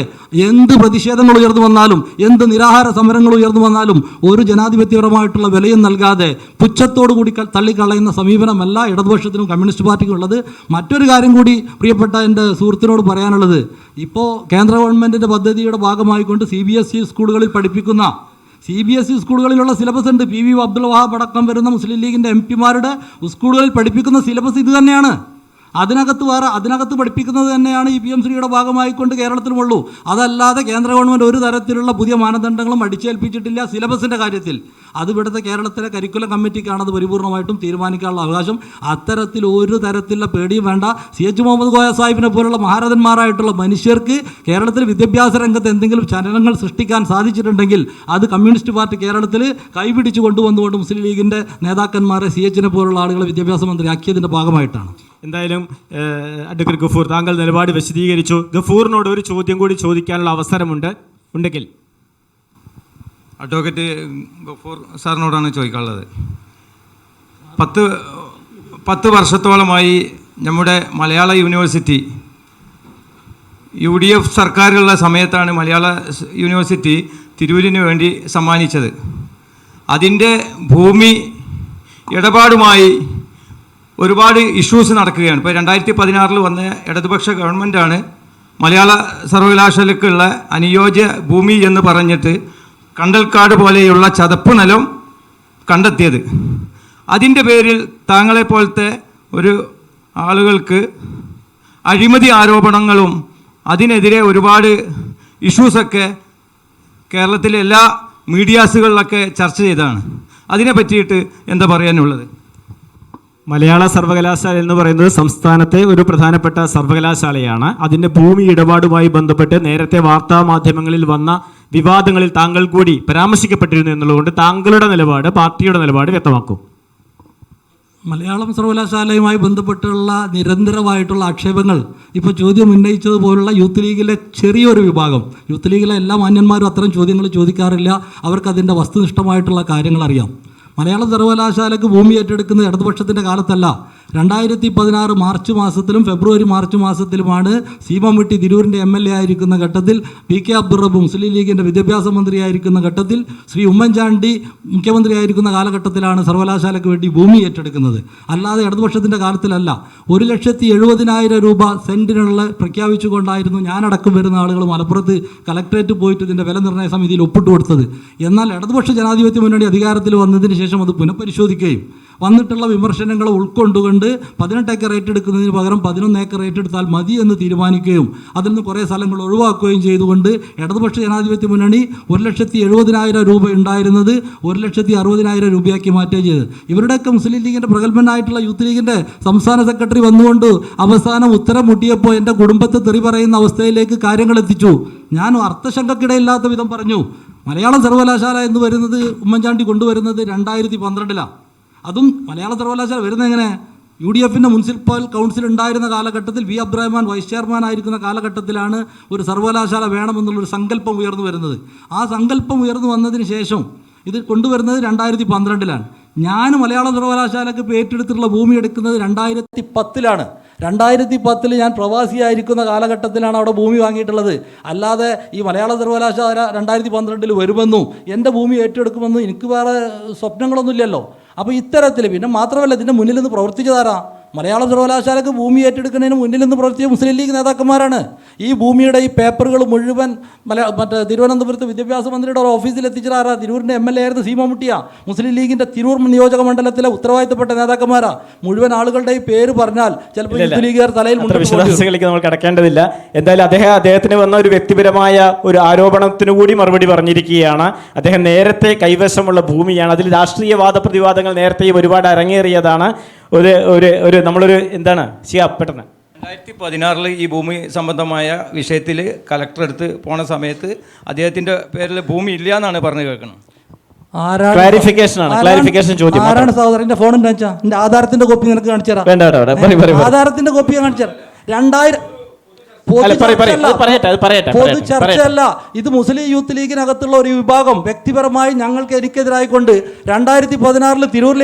എന്ത് പ്രതിഷേധങ്ങൾ ഉയർന്നു വന്നാലും, എന്ത് നിരാഹാര സമരങ്ങൾ ഉയർന്നു വന്നാലും ഒരു ജനാധിപത്യപരമായിട്ടുള്ള വിലയും നൽകാതെ പുച്ഛത്തോടു കൂടി തള്ളിക്കളയുന്ന സമീപനമല്ല ഇടതുപക്ഷത്തിനും കമ്മ്യൂണിസ്റ്റ് പാർട്ടിക്കും ഉള്ളത്. മറ്റൊരു കാര്യം കൂടി പ്രിയപ്പെട്ട എൻ്റെ സുഹൃത്തിനോട് പറയാനുള്ളത്, ഇപ്പോൾ കേന്ദ്ര ഗവൺമെൻറ്റിൻ്റെ പദ്ധതിയുടെ ഭാഗമായിക്കൊണ്ട് CBSE സ്കൂളുകളിൽ പഠിപ്പിക്കുന്ന CBSE സ്കൂളുകളിലുള്ള സിലബസ് ഉണ്ട്. PV അബ്ദുൽ വഹാബ് അടക്കം വരുന്ന മുസ്ലിം ലീഗിൻ്റെ MP മാരുടെ സ്കൂളുകളിൽ പഠിപ്പിക്കുന്ന സിലബസ് ഇത് തന്നെയാണ്. അതിനകത്ത് പഠിപ്പിക്കുന്നത് തന്നെയാണ് ഈ PM ശ്രീയുടെ ഭാഗമായിക്കൊണ്ട് കേരളത്തിലുമുള്ളൂ. അതല്ലാതെ കേന്ദ്ര ഗവൺമെൻറ് ഒരു തരത്തിലുള്ള പുതിയ മാനദണ്ഡങ്ങളും അടിച്ചേൽപ്പിച്ചിട്ടില്ല സിലബസിൻ്റെ കാര്യത്തിൽ. അത് ഇവിടുത്തെ കേരളത്തിലെ കരിക്കുലം കമ്മിറ്റിക്കാണ് അത് പരിപൂർണമായിട്ടും തീരുമാനിക്കാനുള്ള അവകാശം. അത്തരത്തിൽ ഒരു തരത്തിലുള്ള പേടിയും വേണ്ട. CH മുഹമ്മദ് കോയ സാഹിബിനെ പോലുള്ള മഹാരഥന്മാരായിട്ടുള്ള മനുഷ്യർക്ക് കേരളത്തിൽ വിദ്യാഭ്യാസ രംഗത്ത് എന്തെങ്കിലും ചലനങ്ങൾ സൃഷ്ടിക്കാൻ സാധിച്ചിട്ടുണ്ടെങ്കിൽ അത് കമ്മ്യൂണിസ്റ്റ് പാർട്ടി കേരളത്തിൽ കൈപിടിച്ച് കൊണ്ടുവന്നുകൊണ്ട് മുസ്ലിം ലീഗിൻ്റെ നേതാക്കന്മാരെ CHനെ പോലുള്ള ആളുകളെ വിദ്യാഭ്യാസ മന്ത്രിയാക്കിയതിൻ്റെ ഭാഗമായിട്ടാണ്. എന്തായാലും അഡ്വക്കേറ്റ് ഗഫൂർ, താങ്കൾ നിലപാട് വിശദീകരിച്ചു. ഗഫൂറിനോട് ഒരു ചോദ്യം കൂടി ചോദിക്കാനുള്ള അവസരമുണ്ട് ഉണ്ടെങ്കിൽ. അഡ്വക്കേറ്റ് ഗഫൂർ സാറിനോടാണ് ചോദിക്കാനുള്ളത്. 10 വർഷത്തോളമായി നമ്മുടെ മലയാള യൂണിവേഴ്സിറ്റി UDF സർക്കാരുള്ള സമയത്താണ് മലയാള യൂണിവേഴ്സിറ്റി തിരൂരിന് വേണ്ടി സമ്മാനിച്ചത്. അതിൻ്റെ ഭൂമി ഇടപാടുമായി ഒരുപാട് ഇഷ്യൂസ് നടക്കുകയാണ്. ഇപ്പോൾ 2016 വന്ന ഇടതുപക്ഷ ഗവൺമെൻറ്റാണ് മലയാള സർവകലാശാലയ്ക്കുള്ള അനുയോജ്യ ഭൂമി എന്ന് പറഞ്ഞിട്ട് കണ്ടൽക്കാട് പോലെയുള്ള ചതുപ്പ് നിലം കണ്ടെത്തിയത്. അതിൻ്റെ പേരിൽ താങ്കളെപ്പോലത്തെ ഒരു ആളുകൾക്ക് അഴിമതി ആരോപണങ്ങളും അതിനെതിരെ ഒരുപാട് ഇഷ്യൂസൊക്കെ കേരളത്തിലെ എല്ലാ മീഡിയാസുകളിലൊക്കെ ചർച്ച ചെയ്തതാണ്. അതിനെ പറ്റിയിട്ട് എന്താ പറയാനുള്ളത്? മലയാള സർവകലാശാല എന്ന് പറയുന്നത് സംസ്ഥാനത്തെ ഒരു പ്രധാനപ്പെട്ട സർവകലാശാലയാണ്. അതിൻ്റെ ഭൂമി ഇടപാടുമായി ബന്ധപ്പെട്ട് നേരത്തെ വാർത്താ മാധ്യമങ്ങളിൽ വന്ന വിവാദങ്ങളിൽ താങ്കൾ കൂടി പരാമർശിക്കപ്പെട്ടിരുന്നു എന്നുള്ളതുകൊണ്ട് താങ്കളുടെ നിലപാട്, പാർട്ടിയുടെ നിലപാട് വ്യക്തമാക്കും. മലയാളം സർവകലാശാലയുമായി ബന്ധപ്പെട്ടുള്ള നിരന്തരമായിട്ടുള്ള ആക്ഷേപങ്ങൾ ഇപ്പോൾ ചോദ്യം ഉന്നയിച്ചതുപോലുള്ള യൂത്ത് ലീഗിലെ ചെറിയൊരു വിഭാഗം, യൂത്ത് ലീഗിലെ എല്ലാ മാന്യന്മാരും അത്തരം ചോദ്യങ്ങൾ ചോദിക്കാറില്ല. അവർക്കതിൻ്റെ വസ്തുനിഷ്ഠമായിട്ടുള്ള കാര്യങ്ങൾ അറിയാം. മലയാള സർവകലാശാലയ്ക്ക് ഭൂമി ഏറ്റെടുക്കുന്നത് ഇടതുപക്ഷത്തിൻ്റെ കാലത്തല്ല. 2016 മാർച്ച് മാസത്തിലും ഫെബ്രുവരി മാർച്ച് മാസത്തിലുമാണ് സീമംവിട്ടി തിരൂരിൻ്റെ MLA ആയിരിക്കുന്ന ഘട്ടത്തിൽ PK അബ്ദുൾ റബ്ബ് മുസ്ലിം ലീഗിൻ്റെ വിദ്യാഭ്യാസ മന്ത്രിയായിരിക്കുന്ന ഘട്ടത്തിൽ ശ്രീ ഉമ്മൻചാണ്ടി മുഖ്യമന്ത്രിയായിരിക്കുന്ന കാലഘട്ടത്തിലാണ് സർവകലാശാലയ്ക്ക് വേണ്ടി ഭൂമി ഏറ്റെടുക്കുന്നത്. അല്ലാതെ ഇടതുപക്ഷത്തിൻ്റെ കാലത്തിലല്ല. 1,70,000 രൂപ സെൻറ്റിനുള്ള പ്രഖ്യാപിച്ചുകൊണ്ടായിരുന്നു ഞാനടക്കം വരുന്ന ആളുകൾ മലപ്പുറത്ത് കലക്ട്രേറ്റ് പോയിട്ട് ഇതിൻ്റെ വില നിർണ്ണയ സമിതിയിൽ ഒപ്പിട്ട് കൊടുത്തത്. എന്നാൽ ഇടതുപക്ഷ ജനാധിപത്യ മുന്നണി അധികാരത്തിൽ വന്നതിന് ശേഷം അത് പുനഃപരിശോധിക്കുകയും വന്നിട്ടുള്ള വിമർശനങ്ങൾ ഉൾക്കൊണ്ടുകൊണ്ട് 18 ഏക്കർ ഏറ്റെടുക്കുന്നതിന് പകരം 11 ഏക്കർ ഏറ്റെടുത്താൽ മതി എന്ന് തീരുമാനിക്കുകയും അതിൽ നിന്ന് കുറേ സ്ഥലങ്ങൾ ഒഴിവാക്കുകയും ചെയ്തുകൊണ്ട് ഇടതുപക്ഷ ജനാധിപത്യ മുന്നണി 1,70,000 രൂപ ഉണ്ടായിരുന്നത് 1,60,000 രൂപയാക്കി മാറ്റുകയും ചെയ്തത്. ഇവരുടെയൊക്കെ മുസ്ലിം ലീഗിൻ്റെ പ്രഗത്ഭനായിട്ടുള്ള യൂത്ത് ലീഗിൻ്റെ സംസ്ഥാന സെക്രട്ടറി വന്നുകൊണ്ട് അവസാനം ഉത്തരം മുട്ടിയപ്പോൾ എൻ്റെ കുടുംബത്തെ തെറി പറയുന്ന അവസ്ഥയിലേക്ക് കാര്യങ്ങൾ എത്തിച്ചു. ഞാൻ അർത്ഥശങ്കക്കിടയില്ലാത്ത വിധം പറഞ്ഞു, മലയാളം സർവകലാശാല എന്ന് വരുന്നത് ഉമ്മൻചാണ്ടി കൊണ്ടുവരുന്നത് 2012-ലാണ്. അതും മലയാള സർവകലാശാല വരുന്നത് എങ്ങനെ? UDF മുനിസിപ്പൽ കൗൺസിൽ ഉണ്ടായിരുന്ന കാലഘട്ടത്തിൽ വി അബ്ദുറഹ്മാൻ വൈസ് ചെയർമാൻ ആയിരിക്കുന്ന കാലഘട്ടത്തിലാണ് ഒരു സർവകലാശാല വേണമെന്നുള്ളൊരു സങ്കല്പം ഉയർന്നു വരുന്നത്. ആ സങ്കല്പം ഉയർന്നു വന്നതിന് ശേഷം ഇത് കൊണ്ടുവരുന്നത് 2012-ലാണ്. ഞാൻ മലയാള സർവകലാശാലയ്ക്ക് ഏറ്റെടുത്തിട്ടുള്ള ഭൂമി എടുക്കുന്നത് 2010-ലാണ്. 2010 ഞാൻ പ്രവാസിയായിരിക്കുന്ന കാലഘട്ടത്തിലാണ് അവിടെ ഭൂമി വാങ്ങിയിട്ടുള്ളത്. അല്ലാതെ ഈ മലയാള സർവകലാശാല 2012 വരുമെന്നും എൻ്റെ ഭൂമി ഏറ്റെടുക്കുമെന്നും എനിക്ക് വേറെ സ്വപ്നങ്ങളൊന്നുമില്ലല്ലോ. അപ്പോൾ ഇത്തരത്തിൽ പിന്നെ മാത്രമല്ല ഇതിൻ്റെ മുന്നിൽ നിന്ന് പ്രവർത്തിച്ചതാരാ? മലയാള സർവകലാശാലയ്ക്ക് ഭൂമി ഏറ്റെടുക്കുന്നതിന് മുന്നിൽ നിന്ന് പ്രവർത്തിച്ച മുസ്ലിം ലീഗ് നേതാക്കന്മാരാണ്. ഈ ഭൂമിയുടെ ഈ പേപ്പറുകൾ മുഴുവൻ മറ്റേ തിരുവനന്തപുരത്ത് വിദ്യാഭ്യാസ മന്ത്രിയുടെ ഒരു ഓഫീസിൽ എത്തിച്ചത് ആരാ? തിരൂരിൻ്റെ MLA ആയിരുന്നു സി മമ്മൂട്ടിയ. മുസ്ലിം ലീഗിൻ്റെ തിരൂർ നിയോജക മണ്ഡലത്തിലെ ഉത്തരവാദിത്തപ്പെട്ട നേതാക്കന്മാരാ. മുഴുവൻ ആളുകളുടെ ഈ പേര് പറഞ്ഞാൽ ചിലപ്പോൾ യൂത്ത് ലീഗുകാർ തലയിൽ വിശ്വാസികളിലേക്ക് നമ്മൾ കടക്കേണ്ടതില്ല. എന്തായാലും അദ്ദേഹത്തിന് വന്ന ഒരു വ്യക്തിപരമായ ഒരു ആരോപണത്തിനു കൂടി മറുപടി പറഞ്ഞിരിക്കുകയാണ്. അദ്ദേഹം നേരത്തെ കൈവശമുള്ള ഭൂമിയാണ്. അതിൽ രാഷ്ട്രീയ വാദപ്രതിവാദങ്ങൾ നേരത്തെയും ഒരുപാട് അരങ്ങേറിയതാണ്. ഒരു നമ്മളൊരു എന്താണ് പെട്ടെന്ന് 2016 ഈ ഭൂമി സംബന്ധമായ വിഷയത്തിൽ കളക്ടർ അടുത്ത് പോണ സമയത്ത് അദ്ദേഹത്തിൻ്റെ പേരിൽ ഭൂമി ഇല്ല എന്നാണ് പറഞ്ഞു കേൾക്കുന്നത്. ക്ലാരിഫിക്കേഷൻ ചോദ്യം. ആരാണ് സഹോദരൻ്റെ ഫോൺ വെച്ചാൽ എൻ്റെ ആധാരത്തിൻ്റെ കോപ്പി നിനക്ക് കാണിച്ചു തരാം. ആധാരത്തിൻ്റെ കോപ്പി കാണിച്ചു തരാം. 2000 പൊതു ചർച്ചയല്ല ഇത്. മുസ്ലിം യൂത്ത് ലീഗിനകത്തുള്ള ഒരു വിഭാഗം വ്യക്തിപരമായി എനിക്കെതിരായിക്കൊണ്ട് 2016 തിരൂരിൽ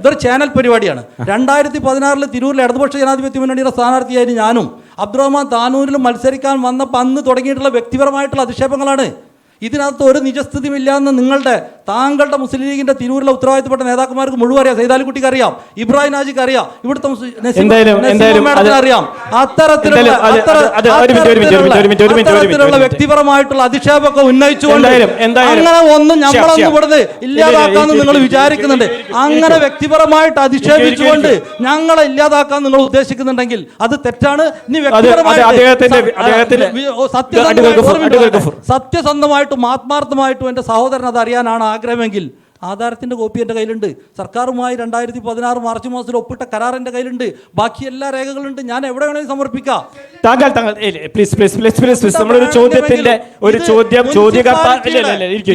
ഇതൊരു ചാനൽ പരിപാടിയാണ്. 2016 തിരൂരിൽ ഇടതുപക്ഷ ജനാധിപത്യ മുന്നണിയുടെ സ്ഥാനാർത്ഥിയായിരുന്നു ഞാനും. അബ്ദുറഹ്മാൻ താനൂരിലും മത്സരിക്കാൻ വന്നപ്പോൾ അന്ന് തുടങ്ങിയിട്ടുള്ള വ്യക്തിപരമായിട്ടുള്ള അധിക്ഷേപങ്ങളാണ്. ഇതിനകത്ത് ഒരു നിജസ്ഥിതിയുമില്ല എന്ന് താങ്കളുടെ മുസ്ലിം ലീഗിന്റെ തിരൂരിലെ ഉത്തരവാദിത്തപ്പെട്ട നേതാക്കന്മാർക്ക് മുഴുവൻ അറിയാം. സൈതാലിക്കുട്ടിക്ക് അറിയാം, ഇബ്രാഹിം നാജിക്ക് അറിയാം, ഇവിടുത്തെ അറിയാം. അത്തരത്തിലുള്ള വ്യക്തിപരമായിട്ടുള്ള അധിക്ഷേപമൊക്കെ ഉന്നയിച്ചുകൊണ്ട് അങ്ങനെ ഒന്നും നമ്മളൊന്നും ഇവിടുന്ന് ഇല്ലാതാക്കാന്ന് നിങ്ങൾ വിചാരിക്കുന്നുണ്ട്. അങ്ങനെ വ്യക്തിപരമായിട്ട് അധിക്ഷേപിച്ചുകൊണ്ട് ഞങ്ങളെ ഇല്ലാതാക്കാൻ നിങ്ങൾ ഉദ്ദേശിക്കുന്നുണ്ടെങ്കിൽ അത് തെറ്റാണ്. ഇനി സത്യസന്ധമായിട്ടും ആത്മാർത്ഥമായിട്ടും എൻ്റെ സഹോദരൻ അത് അറിയാനാണ് ആഗ്രഹമെങ്കിൽ ആധാരത്തിൻ്റെ കോപ്പി എൻ്റെ കയ്യിലുണ്ട്. സർക്കാരുമായി 2016 മാർച്ച് മാസത്തിൽ ഒപ്പിട്ട കരാർ എൻ്റെ കയ്യിലുണ്ട്. ബാക്കി എല്ലാ രേഖകളുണ്ട്. ഞാൻ എവിടെ വേണമെങ്കിലും സമർപ്പിക്കാം.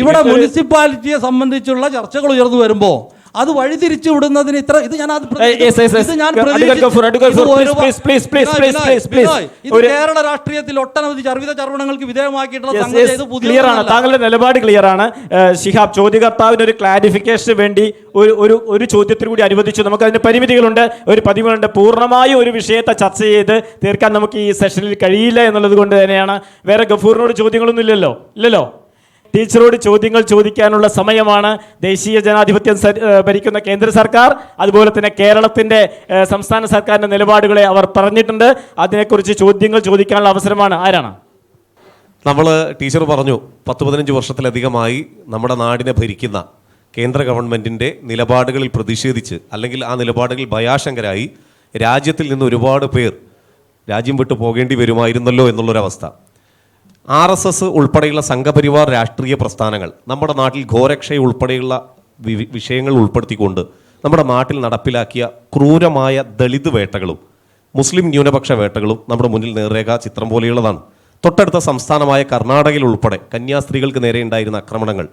ഇവിടെ മുനിസിപ്പാലിറ്റിയെ സംബന്ധിച്ചുള്ള ചർച്ചകൾ ഉയർന്നു വരുമ്പോൾ അത് വഴിതിരിച്ചു വിടുന്നതിന് ഇത് കേരള രാഷ്ട്രീയത്തിൽ ഒട്ടനവധി ചർവിത ചർവണങ്ങൾക്ക് വിധേയമാക്കിയിട്ടുള്ള താങ്കളുടെ നിലപാട് ക്ലിയർ ആണ്. ശിഹാബ്, ചോദ്യകർത്താവിന് ഒരു ക്ലാരിഫിക്കേഷന് വേണ്ടി ഒരു ചോദ്യത്തിന് കൂടി അനുവദിച്ചു. നമുക്ക് അതിന് പരിമിതികളുണ്ട്, ഒരു പതിവുകളുണ്ട്. പൂർണ്ണമായും ഒരു വിഷയത്തെ ചർച്ച ചെയ്ത് തീർക്കാൻ നമുക്ക് ഈ സെഷനിൽ കഴിയില്ല എന്നുള്ളത് കൊണ്ട് തന്നെയാണ്. വേറെ ഗഫൂറിനോട് ചോദ്യങ്ങളൊന്നും ഇല്ലല്ലോ. ടീച്ചറോട് ചോദ്യങ്ങൾ ചോദിക്കാനുള്ള സമയമാണ്. ദേശീയ ജനാധിപത്യം ഭരിക്കുന്ന കേന്ദ്ര സർക്കാർ, അതുപോലെ തന്നെ കേരളത്തിൻ്റെ സംസ്ഥാന സർക്കാരിൻ്റെ നിലപാടുകളെ അവർ പറഞ്ഞിട്ടുണ്ട്. അതിനെക്കുറിച്ച് ചോദ്യങ്ങൾ ചോദിക്കാനുള്ള അവസരമാണ്. ആരാണ്? നമ്മൾ ടീച്ചർ പറഞ്ഞു 10-15 വർഷത്തിലധികമായി നമ്മുടെ നാടിനെ ഭരിക്കുന്ന കേന്ദ്ര ഗവൺമെൻറ്റിൻ്റെ നിലപാടുകളിൽ പ്രതിഷേധിച്ച് അല്ലെങ്കിൽ ആ നിലപാടുകളിൽ ഭയാശങ്കരായി രാജ്യത്തിൽ നിന്ന് ഒരുപാട് പേർ രാജ്യം വിട്ടു പോകേണ്ടി വരുമായിരുന്നല്ലോ എന്നുള്ളൊരവസ്ഥ. RSS ഉൾപ്പെടെയുള്ള സംഘപരിവാർ രാഷ്ട്രീയ പ്രസ്ഥാനങ്ങൾ നമ്മുടെ നാട്ടിൽ ഘോരക്ഷയ ഉൾപ്പെടെയുള്ള വിഷയങ്ങൾ ഉൾപ്പെടുത്തിക്കൊണ്ട് നമ്മുടെ നാട്ടിൽ നടപ്പിലാക്കിയ ക്രൂരമായ ദളിത് വേട്ടകളും മുസ്ലിം ന്യൂനപക്ഷ വേട്ടകളും നമ്മുടെ മുന്നിൽ നേർരേഖ ചിത്രം പോലെയുള്ളതാണ്. തൊട്ടടുത്ത സംസ്ഥാനമായ കർണാടകയിൽ ഉൾപ്പെടെ കന്യാസ്ത്രീകൾക്ക് നേരെ ഉണ്ടായിരുന്ന ആക്രമണങ്ങൾ,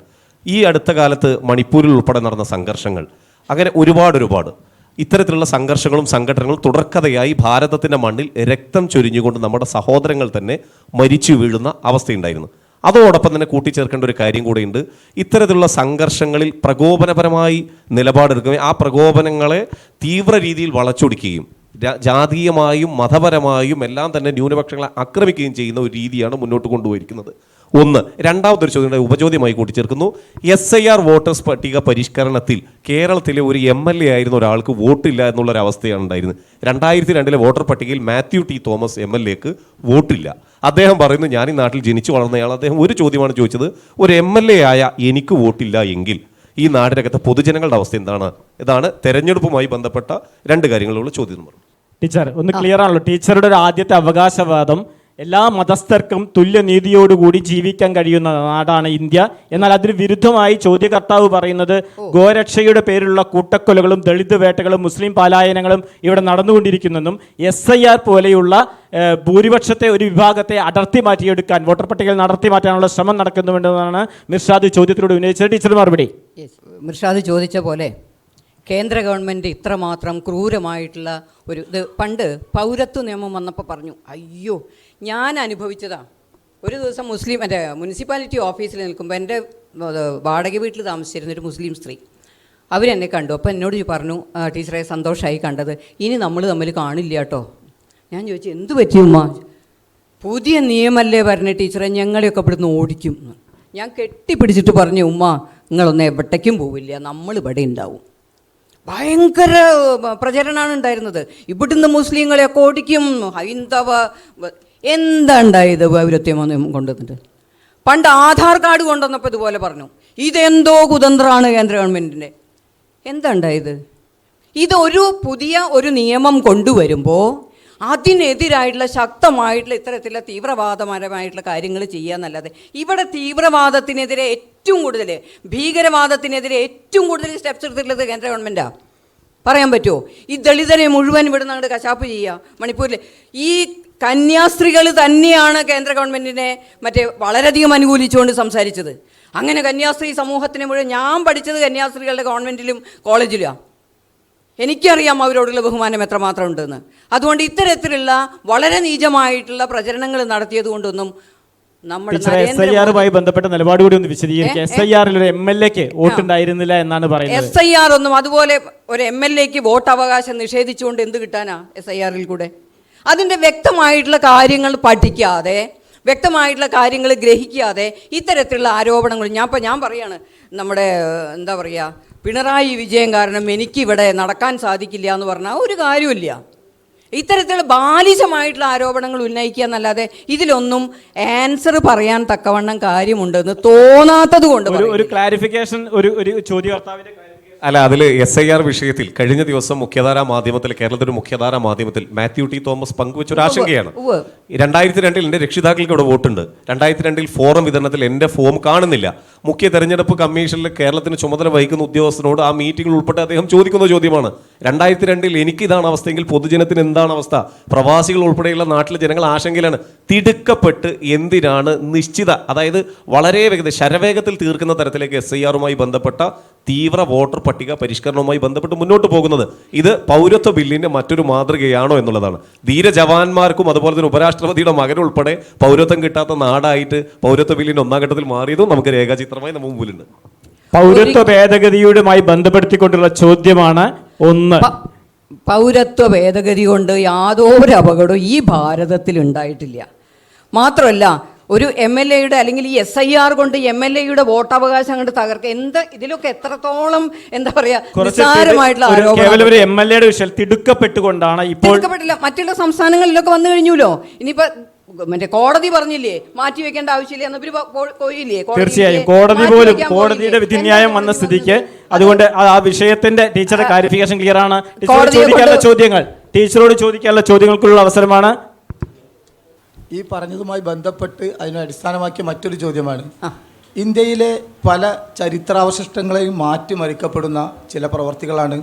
ഈ അടുത്ത കാലത്ത് മണിപ്പൂരിൽ ഉൾപ്പെടെ നടന്ന സംഘർഷങ്ങൾ, അങ്ങനെ ഒരുപാട് ഇത്തരത്തിലുള്ള സംഘർഷങ്ങളും സംഘടനകളും തുടർക്കഥയായി ഭാരതത്തിൻ്റെ മണ്ണിൽ രക്തം ചൊരിഞ്ഞുകൊണ്ട് നമ്മുടെ സഹോദരങ്ങൾ തന്നെ മരിച്ചു വീഴുന്ന അവസ്ഥയുണ്ടായിരുന്നു. അതോടൊപ്പം തന്നെ കൂട്ടിച്ചേർക്കേണ്ട ഒരു കാര്യം കൂടെയുണ്ട്. ഇത്തരത്തിലുള്ള സംഘർഷങ്ങളിൽ പ്രകോപനപരമായി നിലപാടെടുക്കുകയും ആ പ്രകോപനങ്ങളെ തീവ്ര രീതിയിൽ വളച്ചൊടിക്കുകയും ജാതീയമായും മതപരമായും എല്ലാം തന്നെ ന്യൂനപക്ഷങ്ങളെ ആക്രമിക്കുകയും ചെയ്യുന്ന ഒരു രീതിയാണ് മുന്നോട്ട് കൊണ്ടുപോയിരിക്കുന്നത്. ഒന്ന്. രണ്ടാമതൊരു ചോദ്യം ഉപചോദ്യമായി കൂട്ടിച്ചേർക്കുന്നു. SIR വോട്ടേഴ്സ് പട്ടിക പരിഷ്കരണത്തിൽ കേരളത്തിലെ ഒരു MLA ആയിരുന്ന ഒരാൾക്ക് വോട്ടില്ല എന്നുള്ളൊരവസ്ഥയാണ് ഉണ്ടായിരുന്നത്. 2002 വോട്ടർ പട്ടികയിൽ മാത്യു ടി തോമസ് MLAക്ക് വോട്ടില്ല. അദ്ദേഹം പറയുന്നു, ഞാൻ ഈ നാട്ടിൽ ജനിച്ചു വളർന്നയാൾ. അദ്ദേഹം ഒരു ചോദ്യമാണ് ചോദിച്ചത്, ഒരു MLA ആയ എനിക്ക് വോട്ടില്ല എങ്കിൽ ഈ നാടിനകത്തെ പൊതുജനങ്ങളുടെ അവസ്ഥ എന്താണ്? ഇതാണ് തെരഞ്ഞെടുപ്പുമായി ബന്ധപ്പെട്ട രണ്ട് കാര്യങ്ങളുള്ള ചോദ്യം. ടീച്ചർ ഒന്ന് ക്ലിയർ ആണല്ലോ. ടീച്ചറുടെ ഒരു ആദ്യത്തെ അവകാശവാദം എല്ലാ മതസ്ഥർക്കും തുല്യനീതിയോടുകൂടി ജീവിക്കാൻ കഴിയുന്ന നാടാണ് ഇന്ത്യ. എന്നാൽ അതിന് വിരുദ്ധമായി ചോദ്യകർത്താവ് പറയുന്നത് ഗോരക്ഷയുടെ പേരിലുള്ള കൂട്ടക്കൊലകളും ദളിത് വേട്ടകളും മുസ്ലിം പലായനങ്ങളും ഇവിടെ നടന്നുകൊണ്ടിരിക്കുന്നെന്നും SIR പോലെയുള്ള ഭൂരിപക്ഷത്തെ ഒരു വിഭാഗത്തെ അടർത്തി മാറ്റിയെടുക്കാൻ, വോട്ടർ പട്ടികയിൽ അടർത്തി മാറ്റാനുള്ള ശ്രമം നടക്കുന്നുണ്ടെന്നാണ് മിർഷാദ് ചോദ്യത്തിലൂടെ ഉന്നയിച്ചത്. ടീച്ചർ മറുപടി. മിർഷാദ് ചോദിച്ച പോലെ കേന്ദ്ര ഗവൺമെൻറ് ഇത്രമാത്രം ക്രൂരമായിട്ടുള്ള ഒരു ഇത് പണ്ട് പൗരത്വ നിയമം വന്നപ്പോൾ പറഞ്ഞു, അയ്യോ ഞാൻ അനുഭവിച്ചതാ. ഒരു ദിവസം എൻ്റെ മുനിസിപ്പാലിറ്റി ഓഫീസിൽ നിൽക്കുമ്പോൾ എൻ്റെ വാടക വീട്ടിൽ താമസിച്ചിരുന്നൊരു മുസ്ലിം സ്ത്രീ അവരെന്നെ കണ്ടു. അപ്പോൾ എന്നോട് പറഞ്ഞു, ടീച്ചറെ സന്തോഷമായി കണ്ടത്, ഇനി നമ്മൾ തമ്മിൽ കാണില്ല കേട്ടോ. ഞാൻ ചോദിച്ചു എന്ത് പറ്റിയുമ്മ? പുതിയ നിയമമല്ലേ പറഞ്ഞ ടീച്ചറെ, ഞങ്ങളെയൊക്കെ ഇവിടുന്ന് ഓടിക്കും. ഞാൻ കെട്ടിപ്പിടിച്ചിട്ട് പറഞ്ഞു, ഉമ്മ നിങ്ങളൊന്നും എവിടേക്കും പോവില്ല, നമ്മൾ ഇവിടെ ഉണ്ടാവും. ഭയങ്കര പ്രചരണമാണ് ഉണ്ടായിരുന്നത്. ഇവിടുന്ന് മുസ്ലിങ്ങളെയൊക്കെ ഓടിക്കും, ഹൈന്ദവ എന്താ ഉണ്ടായത് പൗരത്വം കൊണ്ടുവന്നിട്ട്. പണ്ട് ആധാർ കാർഡ് കൊണ്ടുവന്നപ്പോൾ ഇതുപോലെ പറഞ്ഞു, ഇതെന്തോ കുതന്ത്രമാണ് കേന്ദ്ര ഗവൺമെൻറ്റിൻ്റെ. എന്താ ഉണ്ടായത്? ഇതൊരു പുതിയ ഒരു നിയമം കൊണ്ടുവരുമ്പോൾ അതിനെതിരായിട്ടുള്ള ശക്തമായിട്ടുള്ള ഇത്തരത്തിലുള്ള തീവ്രവാദപരമായിട്ടുള്ള കാര്യങ്ങൾ ചെയ്യാന്നല്ലാതെ ഇവിടെ തീവ്രവാദത്തിനെതിരെ ഏറ്റവും കൂടുതൽ, ഭീകരവാദത്തിനെതിരെ ഏറ്റവും കൂടുതൽ സ്റ്റെപ്സ് എടുത്തിട്ടുള്ളത് കേന്ദ്ര ഗവൺമെൻറ്റാണ്. പറയാൻ പറ്റുമോ? ഈ ദളിതരെ മുഴുവൻ ഇവിടെ നിന്നാണ് കശാപ്പ് ചെയ്യുക. മണിപ്പൂരിൽ ഈ കന്യാസ്ത്രീകൾ തന്നെയാണ് കേന്ദ്ര ഗവൺമെൻറ്റിനെ വളരെയധികം അനുകൂലിച്ചുകൊണ്ട് സംസാരിച്ചത്. അങ്ങനെ കന്യാസ്ത്രീ സമൂഹത്തിനെ മുഴുവൻ, ഞാൻ പഠിച്ചത് കന്യാസ്ത്രീകളുടെ ഗവൺമെൻറ്റിലും കോളേജിലാണ്, എനിക്കറിയാം അവരോടുള്ള ബഹുമാനം എത്രമാത്രം ഉണ്ടെന്ന്. അതുകൊണ്ട് ഇത്തരത്തിലുള്ള വളരെ നീചമായിട്ടുള്ള പ്രചരണങ്ങൾ നടത്തിയത് കൊണ്ടൊന്നും നമ്മുടെ SIR-മായി ബന്ധപ്പെട്ട നിലപാട് കൂടി ഒന്ന് വിശദീകരിക്കുക. SIR-ൽ ഒരു MLA-ക്ക് വോട്ടുണ്ടായിരുന്നില്ല എന്നാണ് പറയുന്നത്. SIR ഒന്നും അതുപോലെ ഒരു MLA-ക്ക് വോട്ടവകാശം നിഷേധിച്ചുകൊണ്ട് എന്ത് കിട്ടാനാ SIR-ൽ കൂടെ? അതിൻ്റെ വ്യക്തമായിട്ടുള്ള കാര്യങ്ങൾ പഠിക്കാതെ, വ്യക്തമായിട്ടുള്ള കാര്യങ്ങൾ ഗ്രഹിക്കാതെ ഇത്തരത്തിലുള്ള ആരോപണങ്ങൾ ഞാൻ പറയാണ്, നമ്മുടെ എന്താ പറയുക, പിണറായി വിജയൻ കാരണം എനിക്കിവിടെ നടക്കാൻ സാധിക്കില്ല എന്ന് പറഞ്ഞാൽ ഒരു കാര്യമില്ല. ഇത്തരത്തിലുള്ള ബാലിശമായിട്ടുള്ള ആരോപണങ്ങൾ ഉന്നയിക്കുക എന്നല്ലാതെ ഇതിലൊന്നും ആൻസർ പറയാൻ തക്കവണ്ണം കാര്യമുണ്ടെന്ന് തോന്നാത്തത് കൊണ്ട് ഒരു ക്ലാരിഫിക്കേഷൻ, ഒരു ചോദ്യകർത്താവിന്റെ അല്ല, അതിൽ SIR വിഷയത്തിൽ കഴിഞ്ഞ ദിവസം മുഖ്യധാരാ മാധ്യമത്തിൽ, കേരളത്തിലെ മുഖ്യധാരാ മാധ്യമത്തിൽ മാത്യു ടി തോമസ് പങ്കുവച്ച ഒരു ആശങ്കയാണ്. 2002 എൻ്റെ രക്ഷിതാക്കൾക്ക് ഇവിടെ വോട്ടുണ്ട്, 2002 ഫോറം വിതരണത്തിൽ എൻ്റെ ഫോം കാണുന്നില്ല. മുഖ്യ തെരഞ്ഞെടുപ്പ് കമ്മീഷനിൽ കേരളത്തിന് ചുമതല വഹിക്കുന്ന ഉദ്യോഗസ്ഥനോട് ആ മീറ്റിംഗിൽ ഉൾപ്പെട്ട് അദ്ദേഹം ചോദിക്കുന്ന ചോദ്യമാണ്, 2002 എനിക്ക് ഇതാണ് അവസ്ഥയെങ്കിൽ പൊതുജനത്തിന് എന്താണ് അവസ്ഥ? പ്രവാസികൾ ഉൾപ്പെടെയുള്ള നാട്ടിലെ ജനങ്ങൾ ആശങ്കയിലാണ്. തിടുക്കപ്പെട്ട് എന്തിനാണ് നിശ്ചിത, അതായത് വളരെ ശരവേഗത്തിൽ തീർക്കുന്ന തരത്തിലേക്ക് SIR-മായി ബന്ധപ്പെട്ട തീവ്ര വോട്ടർ പട്ടിക പരിഷ്കരണവുമായി ബന്ധപ്പെട്ട് മുന്നോട്ട് പോകുന്നത്? ഇത് പൗരത്വ ബില്ലിന്റെ മറ്റൊരു മാതൃകയാണോ എന്നുള്ളതാണ്. ധീര ജവാന്മാർക്കും അതുപോലെ തന്നെ ഉപരാഷ്ട്രപതിയുടെ മകനുൾപ്പെടെ പൗരത്വം കിട്ടാത്ത നാടായിട്ട് പൗരത്വ ബില്ലിന്റെ ഒന്നാം ഘട്ടത്തിൽ മാറിയതും നമുക്ക് രേഖാചിത്രമായി നമ്മുടെ മുമ്പിലുണ്ട്. പൗരത്വ ഭേദഗതിയുമായി ബന്ധപ്പെടുത്തിക്കൊണ്ടുള്ള ചോദ്യമാണ് ഒന്ന്. പൗരത്വ ഭേദഗതി കൊണ്ട് യാതൊരു അപകടവും ഈ ഭാരതത്തിൽ ഉണ്ടായിട്ടില്ല. മാത്രമല്ല ഒരു MLA-യുടെ അല്ലെങ്കിൽ ഈ SIR കൊണ്ട് MLA-യുടെ വോട്ടവകാശം അങ്ങോട്ട് തകർക്കുക, ഇതിലൊക്കെ എത്രത്തോളം എന്താ പറയാ നിസ്സാരമായിട്ടുള്ള ആരോപണം. MLA-യുടെ വിഷയം തിടുക്കപ്പെട്ടുകൊണ്ടാണ് ഇപ്പോൾ മറ്റുള്ള സംസ്ഥാനങ്ങളിലൊക്കെ വന്നു കഴിഞ്ഞല്ലോ. ഇനിയിപ്പോ കോടതി പറഞ്ഞില്ലേ മാറ്റി വെക്കേണ്ട ആവശ്യമില്ല എന്ന് പോയില്ലേ? തീർച്ചയായും കോടതിയുടെ വിധിന്യായം വന്ന സ്ഥിതിക്ക് അതുകൊണ്ട് ആ വിഷയത്തിന്റെ ടീച്ചറുടെ ക്ലാരിഫിക്കേഷൻ ക്ലിയർ ആണ്. ടീച്ചറോട് ചോദിക്കാനുള്ള ചോദ്യങ്ങൾക്കുള്ള അവസരമാണ്. ഈ പറഞ്ഞതുമായി ബന്ധപ്പെട്ട് അതിനെ അടിസ്ഥാനമാക്കിയ മറ്റൊരു ചോദ്യമാണ്, ഇന്ത്യയിലെ പല ചരിത്രാവശിഷ്ടങ്ങളെയും മാറ്റിമറിക്കപ്പെടുന്ന ചില പ്രവർത്തികളാണ്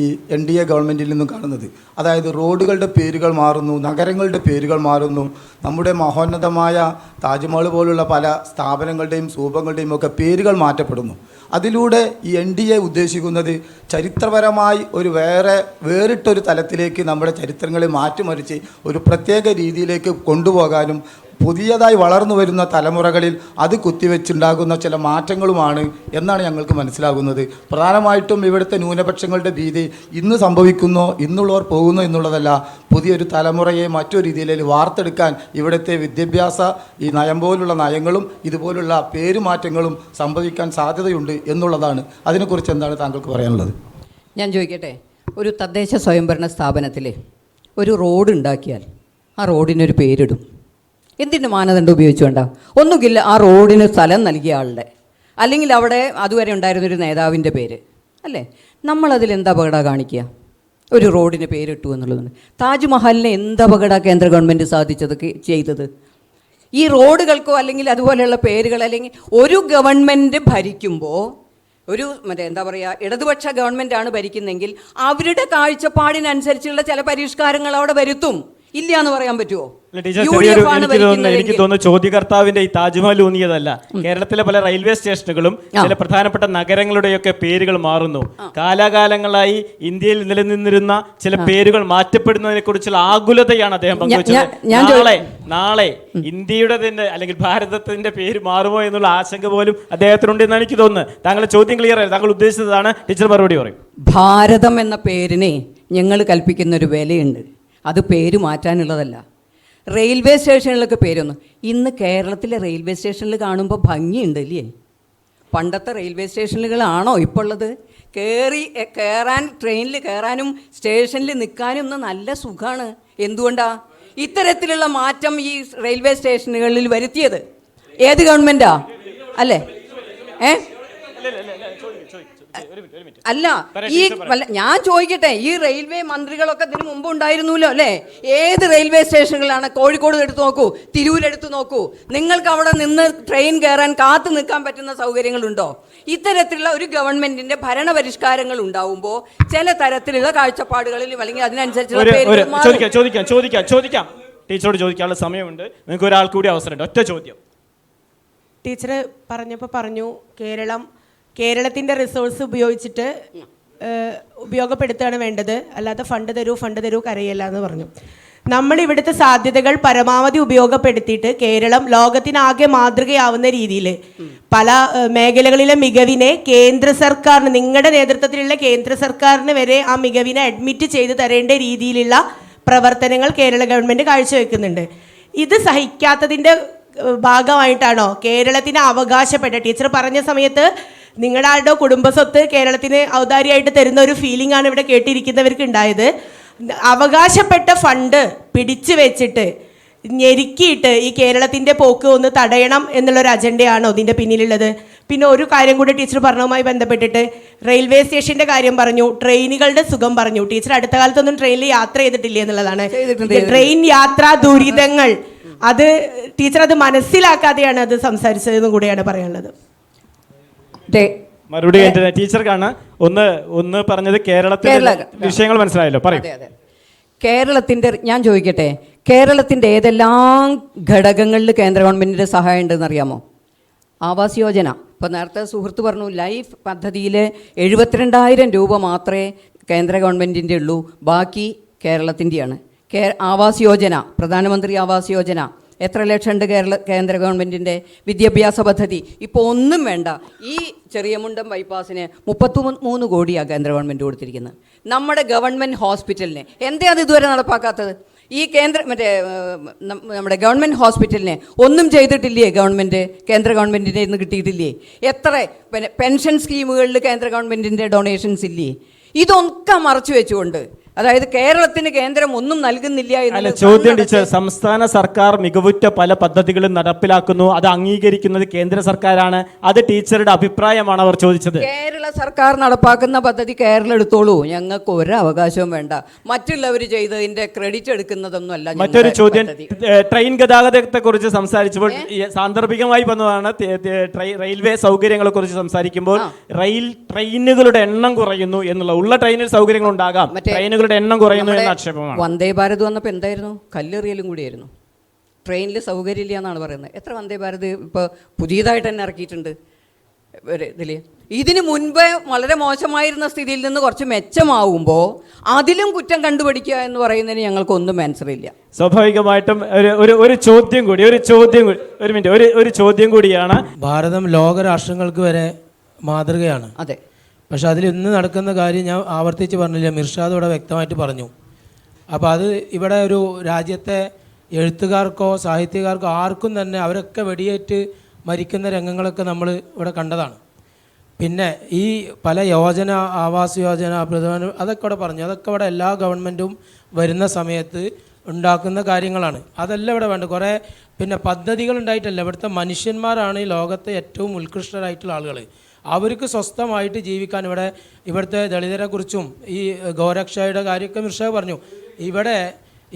ഈ NDA ഗവൺമെൻറ്റിൽ നിന്നും കാണുന്നത്. അതായത് റോഡുകളുടെ പേരുകൾ മാറുന്നു, നഗരങ്ങളുടെ പേരുകൾ മാറുന്നു, നമ്മുടെ മഹോന്നതമായ താജ്മഹൽ പോലുള്ള പല സ്ഥാപനങ്ങളുടെയും സ്തൂപങ്ങളുടെയും ഒക്കെ പേരുകൾ മാറ്റപ്പെടുന്നു. അതിലൂടെ ഈ NDA ഉദ്ദേശിക്കുന്നത് ചരിത്രപരമായി ഒരു വേറിട്ടൊരു തലത്തിലേക്ക് നമ്മുടെ ചരിത്രങ്ങളെ മാറ്റിമറിച്ച് ഒരു പ്രത്യേക രീതിയിലേക്ക് കൊണ്ടുപോകാനും പുതിയതായി വളർന്നു വരുന്ന തലമുറകളിൽ അത് കുത്തിവെച്ചുണ്ടാകുന്ന ചില മാറ്റങ്ങളുമാണ് എന്നാണ് ഞങ്ങൾക്ക് മനസ്സിലാകുന്നത്. പ്രധാനമായിട്ടും ഇവിടുത്തെ ന്യൂനപക്ഷങ്ങളുടെ ഭീതി ഇന്ന് സംഭവിക്കുന്നോ ഇന്നുള്ളവർ പോകുന്നു എന്നുള്ളതല്ല, പുതിയൊരു തലമുറയെ മറ്റൊരു രീതിയിലേക്ക് വാർത്തെടുക്കാൻ ഇവിടുത്തെ വിദ്യാഭ്യാസ ഈ നയം പോലുള്ള നയങ്ങളും ഇതുപോലുള്ള പേരുമാറ്റങ്ങളും സംഭവിക്കാൻ സാധ്യതയുണ്ട് എന്നുള്ളതാണ്. അതിനെക്കുറിച്ച് എന്താണ് താങ്കൾക്ക് പറയാനുള്ളത്? ഞാൻ ചോദിക്കട്ടെ, ഒരു തദ്ദേശ സ്വയംഭരണ സ്ഥാപനത്തിൽ ഒരു റോഡ് ഉണ്ടാക്കിയാൽ ആ റോഡിനൊരു പേരിടും. എന്തിൻ്റെ മാനദണ്ഡം ഉപയോഗിച്ചുകൊണ്ടാ? ഒന്നുകില്ല ആ റോഡിന് സ്ഥലം നൽകിയ ആളുടെ, അല്ലെങ്കിൽ അവിടെ അതുവരെ ഉണ്ടായിരുന്നൊരു നേതാവിൻ്റെ പേര്, അല്ലേ? നമ്മളതിൽ എന്ത് അപകടം കാണിക്കുക? ഒരു റോഡിന് പേരിട്ടു എന്നുള്ളതാണ്. താജ്മഹലിനെ എന്ത് അപകട കേന്ദ്ര ഗവൺമെൻറ് ചെയ്തത്? ഈ റോഡുകൾക്കോ അല്ലെങ്കിൽ അതുപോലെയുള്ള പേരുകൾ, അല്ലെങ്കിൽ ഒരു ഗവൺമെൻറ് ഭരിക്കുമ്പോൾ എന്താ പറയുക, ഇടതുപക്ഷ ഗവൺമെൻറ്റാണ് ഭരിക്കുന്നതെങ്കിൽ അവരുടെ കാഴ്ചപ്പാടിനനുസരിച്ചുള്ള ചില പരിഷ്കാരങ്ങൾ അവിടെ വരുത്തും. ഇല്ല എന്ന് പറയാൻ പറ്റുമോ? എനിക്ക് തോന്നുന്നു ചോദ്യകർത്താവിന്റെ ഈ താജ്മഹൽ ഊന്നിയതല്ല. കേരളത്തിലെ പല റെയിൽവേ സ്റ്റേഷനുകളും ചില പ്രധാനപ്പെട്ട നഗരങ്ങളുടെയൊക്കെ പേരുകൾ മാറുന്നു. കാലാകാലങ്ങളായി ഇന്ത്യയിൽ നിലനിന്നിരുന്ന ചില പേരുകൾ മാറ്റപ്പെടുന്നതിനെ കുറിച്ചുള്ള ആകുലതയാണ് അദ്ദേഹം പങ്കുവച്ചത്. നാളെ ഇന്ത്യയുടെ തന്നെ അല്ലെങ്കിൽ ഭാരതത്തിന്റെ പേര് മാറുമോ എന്നുള്ള ആശങ്ക പോലും അദ്ദേഹത്തിനുണ്ടെന്നാണ് എനിക്ക് തോന്നുന്നത്. താങ്കളുടെ ചോദ്യം ക്ലിയർ ആയി, താങ്കൾ ഉദ്ദേശിച്ചതാണ്. ടീച്ചർ മറുപടി പറയും. ഭാരതം എന്ന പേരിനെ ഞങ്ങൾ കൽപ്പിക്കുന്ന ഒരു വിലയുണ്ട്. അത് പേര് മാറ്റാനുള്ളതല്ല. റെയിൽവേ സ്റ്റേഷനിലൊക്കെ പേരൊന്നും ഇന്ന് കേരളത്തിലെ റെയിൽവേ സ്റ്റേഷനിൽ കാണുമ്പോൾ ഭംഗിയുണ്ട് അല്ലേ? പണ്ടത്തെ റെയിൽവേ സ്റ്റേഷനുകളാണോ ഇപ്പോൾ ഉള്ളത്? ട്രെയിനിൽ കയറാനും സ്റ്റേഷനിൽ നിൽക്കാനും ഇന്ന് നല്ല സുഖമാണ്. എന്തുകൊണ്ടാണ് ഇത്തരത്തിലുള്ള മാറ്റം ഈ റെയിൽവേ സ്റ്റേഷനുകളിൽ വരുത്തിയത്? ഏത് ഗവൺമെൻറ്റാ? അല്ലേ? അല്ല, ഞാൻ ചോദിക്കട്ടെ, ഈ റെയിൽവേ മന്ത്രികളൊക്കെ ഇതിനു മുമ്പ് ഉണ്ടായിരുന്നല്ലോ അല്ലേ? ഏത് റെയിൽവേ സ്റ്റേഷനുകളാണ്? കോഴിക്കോട് എടുത്തു നോക്കൂ, തിരൂരെടുത്ത് നോക്കൂ. നിങ്ങൾക്ക് അവിടെ നിന്ന് ട്രെയിൻ കയറാൻ കാത്തു നിൽക്കാൻ പറ്റുന്ന സൗകര്യങ്ങളുണ്ടോ? ഇത്തരത്തിലുള്ള ഒരു ഗവൺമെന്റിന്റെ ഭരണപരിഷ്കാരങ്ങൾ ഉണ്ടാവുമ്പോൾ ചില തരത്തിലുള്ള കാഴ്ചപ്പാടുകളിലും അല്ലെങ്കിൽ അതിനനുസരിച്ചുള്ള ചോദിക്കാം. ടീച്ചറോട് ചോദിക്കാനുള്ള സമയമുണ്ട്. നിങ്ങൾക്ക് ഒരാൾക്ക് കൂടി അവസരമുണ്ട്. ഒറ്റ ചോദ്യം. ടീച്ചർ പറഞ്ഞു കേരളത്തിൻ്റെ റിസോഴ്സ് ഉപയോഗിച്ചിട്ട് ഉപയോഗപ്പെടുത്തുകയാണ് വേണ്ടത്, അല്ലാതെ ഫണ്ട് തരൂ കരയല്ല എന്ന് പറഞ്ഞു. നമ്മൾ ഇവിടുത്തെ സാധ്യതകൾ പരമാവധി ഉപയോഗപ്പെടുത്തിയിട്ട് കേരളം ലോകത്തിനാകെ മാതൃകയാവുന്ന രീതിയിൽ പല മേഖലകളിലെ മികവിനെ കേന്ദ്ര സർക്കാരിന്, നിങ്ങളുടെ നേതൃത്വത്തിലുള്ള കേന്ദ്ര സർക്കാരിന് വരെ ആ മികവിനെ അഡ്മിറ്റ് ചെയ്ത് തരേണ്ട രീതിയിലുള്ള പ്രവർത്തനങ്ങൾ കേരള ഗവൺമെൻറ് കാഴ്ചവെക്കുന്നുണ്ട്. ഇത് സഹിക്കാത്തതിൻ്റെ ഭാഗമായിട്ടാണോ കേരളത്തിന് അവകാശപ്പെട്ട, ടീച്ചർ പറഞ്ഞ സമയത്ത് നിങ്ങളുടെ കുടുംബസ്വത്ത് കേരളത്തിന് ഔദാര്യമായിട്ട് തരുന്ന ഒരു ഫീലിംഗ് ആണ് ഇവിടെ കേട്ടിരിക്കുന്നവർക്ക് ഉണ്ടായത്. അവകാശപ്പെട്ട ഫണ്ട് പിടിച്ചു വെച്ചിട്ട് ഞെരുക്കിയിട്ട് ഈ കേരളത്തിൻ്റെ പോക്ക് ഒന്ന് തടയണം എന്നുള്ളൊരു അജണ്ടയാണോ ഇതിൻ്റെ പിന്നിലുള്ളത്? പിന്നെ ഒരു കാര്യം കൂടി ടീച്ചർ പറഞ്ഞതുമായി ബന്ധപ്പെട്ടിട്ട് റെയിൽവേ സ്റ്റേഷൻ്റെ കാര്യം പറഞ്ഞു, ട്രെയിനുകളുടെ സുഖം പറഞ്ഞു. ടീച്ചർ അടുത്ത കാലത്തൊന്നും ട്രെയിനിൽ യാത്ര ചെയ്തിട്ടില്ല എന്നുള്ളതാണ്. ട്രെയിൻ യാത്രാ ദുരിതങ്ങൾ, അത് ടീച്ചർ അത് മനസ്സിലാക്കാതെയാണ് അത് സംസാരിച്ചതെന്നും കൂടെയാണ് പറയാനുള്ളത്. മറുപടി ടീച്ചർക്കാണ്. ഒന്ന് പറഞ്ഞത് കേരളത്തിലെ വിഷയങ്ങൾ മനസ്സിലായല്ലോ, പറയും. കേരളത്തിൻ്റെ ഞാൻ ചോദിക്കട്ടെ, കേരളത്തിൻ്റെ ഏതെല്ലാം ഘടകങ്ങളിൽ കേന്ദ്ര ഗവൺമെൻറ്റിൻ്റെ സഹായം ഉണ്ടെന്ന് അറിയാമോ? ആവാസ് യോജന, ഇപ്പോൾ നേരത്തെ സുഹൃത്ത് പറഞ്ഞു, ലൈഫ് പദ്ധതിയിൽ 72,000 രൂപ മാത്രമേ കേന്ദ്ര ഗവൺമെൻറ്റിൻ്റെ ഉള്ളൂ, ബാക്കി കേരളത്തിൻ്റെയാണ്. ആവാസ് യോജന, പ്രധാനമന്ത്രി ആവാസ് യോജന എത്ര ലക്ഷമുണ്ട് കേന്ദ്ര ഗവൺമെൻറ്റിൻ്റെ? വിദ്യാഭ്യാസ പദ്ധതി ഇപ്പോൾ ഒന്നും വേണ്ട. ഈ ചെറിയമുണ്ടം ബൈപ്പാസിന് 33 കോടിയാണ് കേന്ദ്ര ഗവൺമെൻറ് കൊടുത്തിരിക്കുന്നത്. നമ്മുടെ ഗവൺമെൻറ് ഹോസ്പിറ്റലിന് എന്തേ അത് ഇതുവരെ നടപ്പാക്കാത്തത്? ഈ നമ്മുടെ ഗവൺമെൻറ് ഹോസ്പിറ്റലിനെ ഒന്നും ചെയ്തിട്ടില്ലേ ഗവൺമെൻറ്? കേന്ദ്ര ഗവൺമെൻറ്റിൻ്റെ ഇന്ന് കിട്ടിയിട്ടില്ലേ? എത്ര പെൻഷൻ സ്കീമുകളിൽ കേന്ദ്ര ഗവൺമെൻറ്റിൻ്റെ ഡൊണേഷൻസ് ഇല്ലേ? ഇതൊക്കെ മറച്ചു വെച്ചുകൊണ്ട്, അതായത് കേരളത്തിന് കേന്ദ്രം ഒന്നും നൽകുന്നില്ല എന്ന് ചോദ്യം ടീച്ചർ. സംസ്ഥാന സർക്കാർ മികവുറ്റ പല പദ്ധതികളും നടപ്പിലാക്കുന്നു, അത് അംഗീകരിക്കുന്നത് കേന്ദ്ര സർക്കാരാണ്. അത് ടീച്ചറുടെ അഭിപ്രായമാണ് അവർ ചോദിച്ചത്. കേരള സർക്കാർ നടപ്പാക്കുന്ന പദ്ധതി കേരളം എടുത്തോളൂ, ഞങ്ങൾക്ക് ഒരു അവകാശവും വേണ്ട. മറ്റുള്ളവർ ചെയ്തതിന്റെ ക്രെഡിറ്റ് എടുക്കുന്നതൊന്നും അല്ല. മറ്റൊരു ചോദ്യം, ട്രെയിൻ ഗതാഗതത്തെ കുറിച്ച് സംസാരിച്ചപ്പോൾ സാന്ദർഭികമായി വന്നതാണ്. റെയിൽവേ സൗകര്യങ്ങളെ കുറിച്ച് സംസാരിക്കുമ്പോൾ ട്രെയിനുകളുടെ എണ്ണം കുറയുന്നു എന്നുള്ള, ഉള്ള ട്രെയിനിൽ സൗകര്യങ്ങൾ ഉണ്ടാകാം, ട്രെയിനുകൾ എണ്ണം കുറയുന്നു എന്ന ആക്ഷേപമാണ്. വന്ദേ ഭാരത് വന്നപ്പോൾ എന്തായിരുന്നു? കല്ലെറിയലും കൂടിയായിരുന്നു. ട്രെയിനിൽ സൗകര്യമില്ല എന്നാണ് പറയുന്നത്. എത്ര വന്ദേ ഭാരത് ഇപ്പോൾ പുതിയതായിട്ട് തന്നെ ഇറക്കിയിട്ടുണ്ട് ഇതിൽ. ഇതിന് മുൻപ് വളരെ മോശമായിരുന്ന സ്ഥിതിയിൽ നിന്ന് കുറച്ച് മെച്ചമാവുമ്പോൾ അതിലും കുറ്റം കണ്ടുപിടിക്കുക എന്ന് പറയുന്നതിന് ഞങ്ങൾക്കൊന്നും ആൻസറില്ല. സ്വാഭാവികമായിട്ടും ഒരു ചോദ്യം കൂടിയാണ്. ഭാരതം ലോകരാഷ്ട്രങ്ങൾക്ക് വരെ മാതൃകയാണ്. അതെ. പക്ഷെ അതിൽ ഇന്ന് നടക്കുന്ന കാര്യം ഞാൻ ആവർത്തിച്ച് പറഞ്ഞില്ല, മിർഷാദ് ഇവിടെ വ്യക്തമായിട്ട് പറഞ്ഞു. അപ്പോൾ അത് ഇവിടെ ഒരു രാജ്യത്തെ എഴുത്തുകാർക്കോ സാഹിത്യകാർക്കോ ആർക്കും തന്നെ അവരൊക്കെ വെടിയേറ്റ് മരിക്കുന്ന രംഗങ്ങളൊക്കെ നമ്മൾ ഇവിടെ കണ്ടതാണ്. പിന്നെ ഈ പല യോജന, ആവാസ് യോജന, പ്രധാന, അതൊക്കെ ഇവിടെ പറഞ്ഞു. അതൊക്കെ ഇവിടെ എല്ലാ ഗവൺമെൻറ്റും വരുന്ന സമയത്ത് ഉണ്ടാക്കുന്ന കാര്യങ്ങളാണ്. അതല്ല ഇവിടെ വേണ്ട. കുറേ പിന്നെ പദ്ധതികൾ ഉണ്ടായിട്ടല്ല, ഇവിടുത്തെ മനുഷ്യന്മാരാണ് ഈ ലോകത്തെ ഏറ്റവും ഉത്കൃഷ്ടരായിട്ടുള്ള ആളുകൾ. അവർക്ക് സ്വസ്ഥമായിട്ട് ജീവിക്കാൻ ഇവിടുത്തെ ദളിതരെക്കുറിച്ചും ഈ ഗോരക്ഷയുടെ കാര്യമൊക്കെ മിർഷ പറഞ്ഞു. ഇവിടെ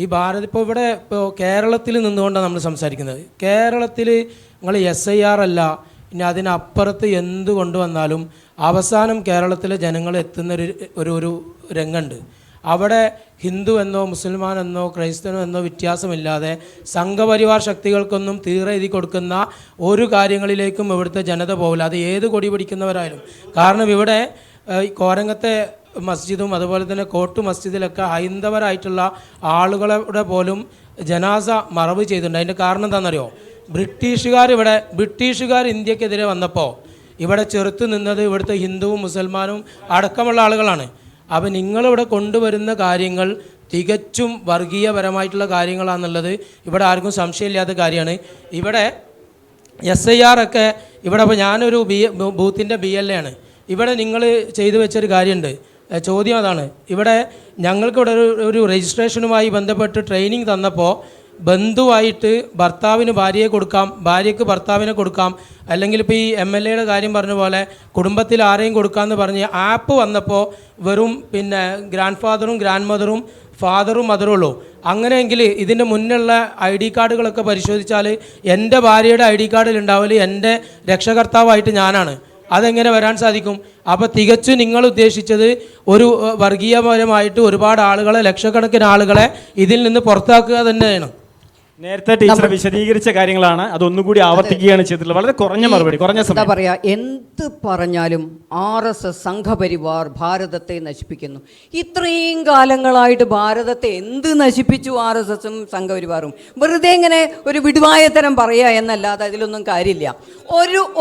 ഈ ഇപ്പോൾ കേരളത്തിൽ നിന്നുകൊണ്ടാണ് നമ്മൾ സംസാരിക്കുന്നത്. കേരളത്തിൽ നിങ്ങൾ SIR അല്ല, ഇനി അതിനപ്പുറത്ത് എന്ത് കൊണ്ടുവന്നാലും അവസാനം കേരളത്തിലെ ജനങ്ങൾ എത്തുന്ന ഒരു രംഗമുണ്ട്. അവിടെ ഹിന്ദു എന്നോ മുസൽമാൻ എന്നോ ക്രൈസ്തവനോ എന്നോ വ്യത്യാസമില്ലാതെ സംഘപരിവാർ ശക്തികൾക്കൊന്നും തീരെ എഴുതി കൊടുക്കുന്ന ഒരു കാര്യങ്ങളിലേക്കും ഇവിടുത്തെ ജനത പോകില്ല, അത് ഏത് കൊടി പിടിക്കുന്നവരായാലും. കാരണം ഇവിടെ കോരങ്ങത്തെ മസ്ജിദും അതുപോലെ തന്നെ കോട്ട് മസ്ജിദിലൊക്കെ ഹൈന്ദവരായിട്ടുള്ള ആളുകളുടെ പോലും ജനാസ മറവ് ചെയ്തിട്ടുണ്ട്. അതിൻ്റെ കാരണം എന്താണെന്നറിയോ? ബ്രിട്ടീഷുകാർ ഇന്ത്യക്കെതിരെ വന്നപ്പോൾ ഇവിടെ ചെറുത്ത് നിന്നത് ഇവിടുത്തെ ഹിന്ദുവും മുസൽമാനും അടക്കമുള്ള ആളുകളാണ്. അപ്പോൾ നിങ്ങളിവിടെ കൊണ്ടുവരുന്ന കാര്യങ്ങൾ തികച്ചും വർഗീയപരമായിട്ടുള്ള കാര്യങ്ങളാണെന്നുള്ളത് ഇവിടെ ആർക്കും സംശയമില്ലാത്ത കാര്യമാണ്. ഇവിടെ SIR ഒക്കെ ഇവിടെ ഇപ്പോൾ ഞാനൊരു ബൂത്തിൻ്റെ BLA ആണ്. ഇവിടെ നിങ്ങൾ ചെയ്തു വെച്ചൊരു കാര്യമുണ്ട്. ചോദ്യം അതാണ്. ഇവിടെ ഞങ്ങൾക്കിവിടെ ഒരു രജിസ്ട്രേഷനുമായി ബന്ധപ്പെട്ട് ട്രെയിനിങ് തന്നപ്പോൾ ബന്ധുവായിട്ട് ഭർത്താവിന് ഭാര്യയെ കൊടുക്കാം, ഭാര്യയ്ക്ക് ഭർത്താവിനെ കൊടുക്കാം, അല്ലെങ്കിൽ ഇപ്പോൾ ഈ MLAയുടെ കാര്യം പറഞ്ഞ പോലെ കുടുംബത്തിൽ ആരെയും കൊടുക്കാമെന്ന് പറഞ്ഞ് ആപ്പ് വന്നപ്പോൾ വെറും പിന്നെ ഗ്രാൻഡ് ഫാദറും ഗ്രാൻഡ് മദറും ഫാദറും മദറും ഉള്ളൂ. അങ്ങനെയെങ്കിൽ ഇതിൻ്റെ മുന്നുള്ള ID കാർഡുകളൊക്കെ പരിശോധിച്ചാൽ എൻ്റെ ഭാര്യയുടെ ID കാർഡിൽ ഉണ്ടാവൽ എൻ്റെ രക്ഷകർത്താവായിട്ട് ഞാനാണ്. അതെങ്ങനെ വരാൻ സാധിക്കും? അപ്പോൾ തികച്ചും നിങ്ങൾ ഉദ്ദേശിച്ചത് ഒരു വർഗീയപരമായിട്ട് ഒരുപാട് ആളുകളെ, ലക്ഷക്കണക്കിന് ആളുകളെ ഇതിൽ നിന്ന് പുറത്താക്കുക തന്നെയാണ്. നേരത്തെ ടീച്ചർ വിശദീകരിച്ച കാര്യങ്ങളാണ്, അതൊന്നുകൂടി ആവർത്തിക്കുകയാണ് ചെയ്തിട്ടുള്ളത്. വളരെ കുറഞ്ഞ മറുപടി, കുറഞ്ഞ സമയം. എന്താ പറയാ, എന്ത് പറഞ്ഞാലും RSS സംഘപരിവാർ ഭാരതത്തെ നശിപ്പിക്കുന്നു. ഇത്രയും കാലങ്ങളായിട്ട് ഭാരതത്തെ എന്ത് നശിപ്പിച്ചു RSSും സംഘപരിവാറും? വെറുതെ ഇങ്ങനെ ഒരു വിടുവായത്തരം പറയുക എന്നല്ലാതെ അതിലൊന്നും കാര്യമില്ല.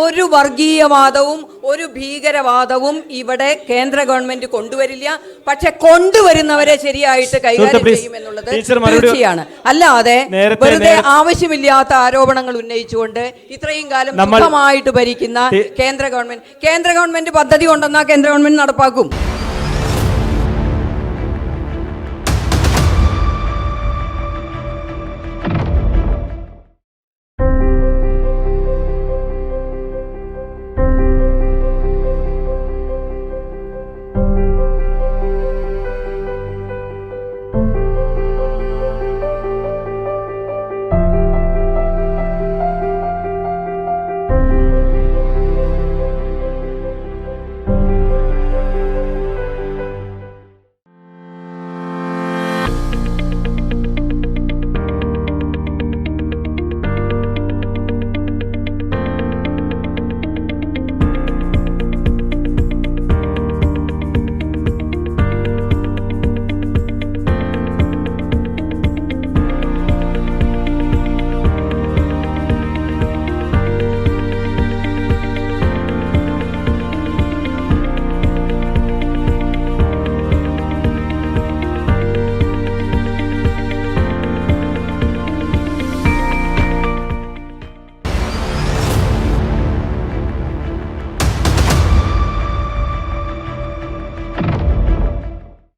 ഒരു വർഗീയവാദവും ഒരു ഭീകരവാദവും ഇവിടെ കേന്ദ്ര ഗവൺമെന്റ് കൊണ്ടുവരില്ല. പക്ഷെ കൊണ്ടുവരുന്നവരെ ശരിയായിട്ട് കൈകാര്യം ചെയ്യുമെന്നുള്ളത് തീർച്ചയാണ്. അല്ലാതെ വെറുതെ ആവശ്യമില്ലാത്ത ആരോപണങ്ങൾ ഉന്നയിച്ചുകൊണ്ട് ഇത്രയും കാലം സുഖമായിട്ട് ഭരിക്കുന്ന കേന്ദ്ര ഗവൺമെന്റ് പദ്ധതി കൊണ്ടുവന്നാൽ കേന്ദ്ര ഗവൺമെന്റ് നടപ്പാക്കും.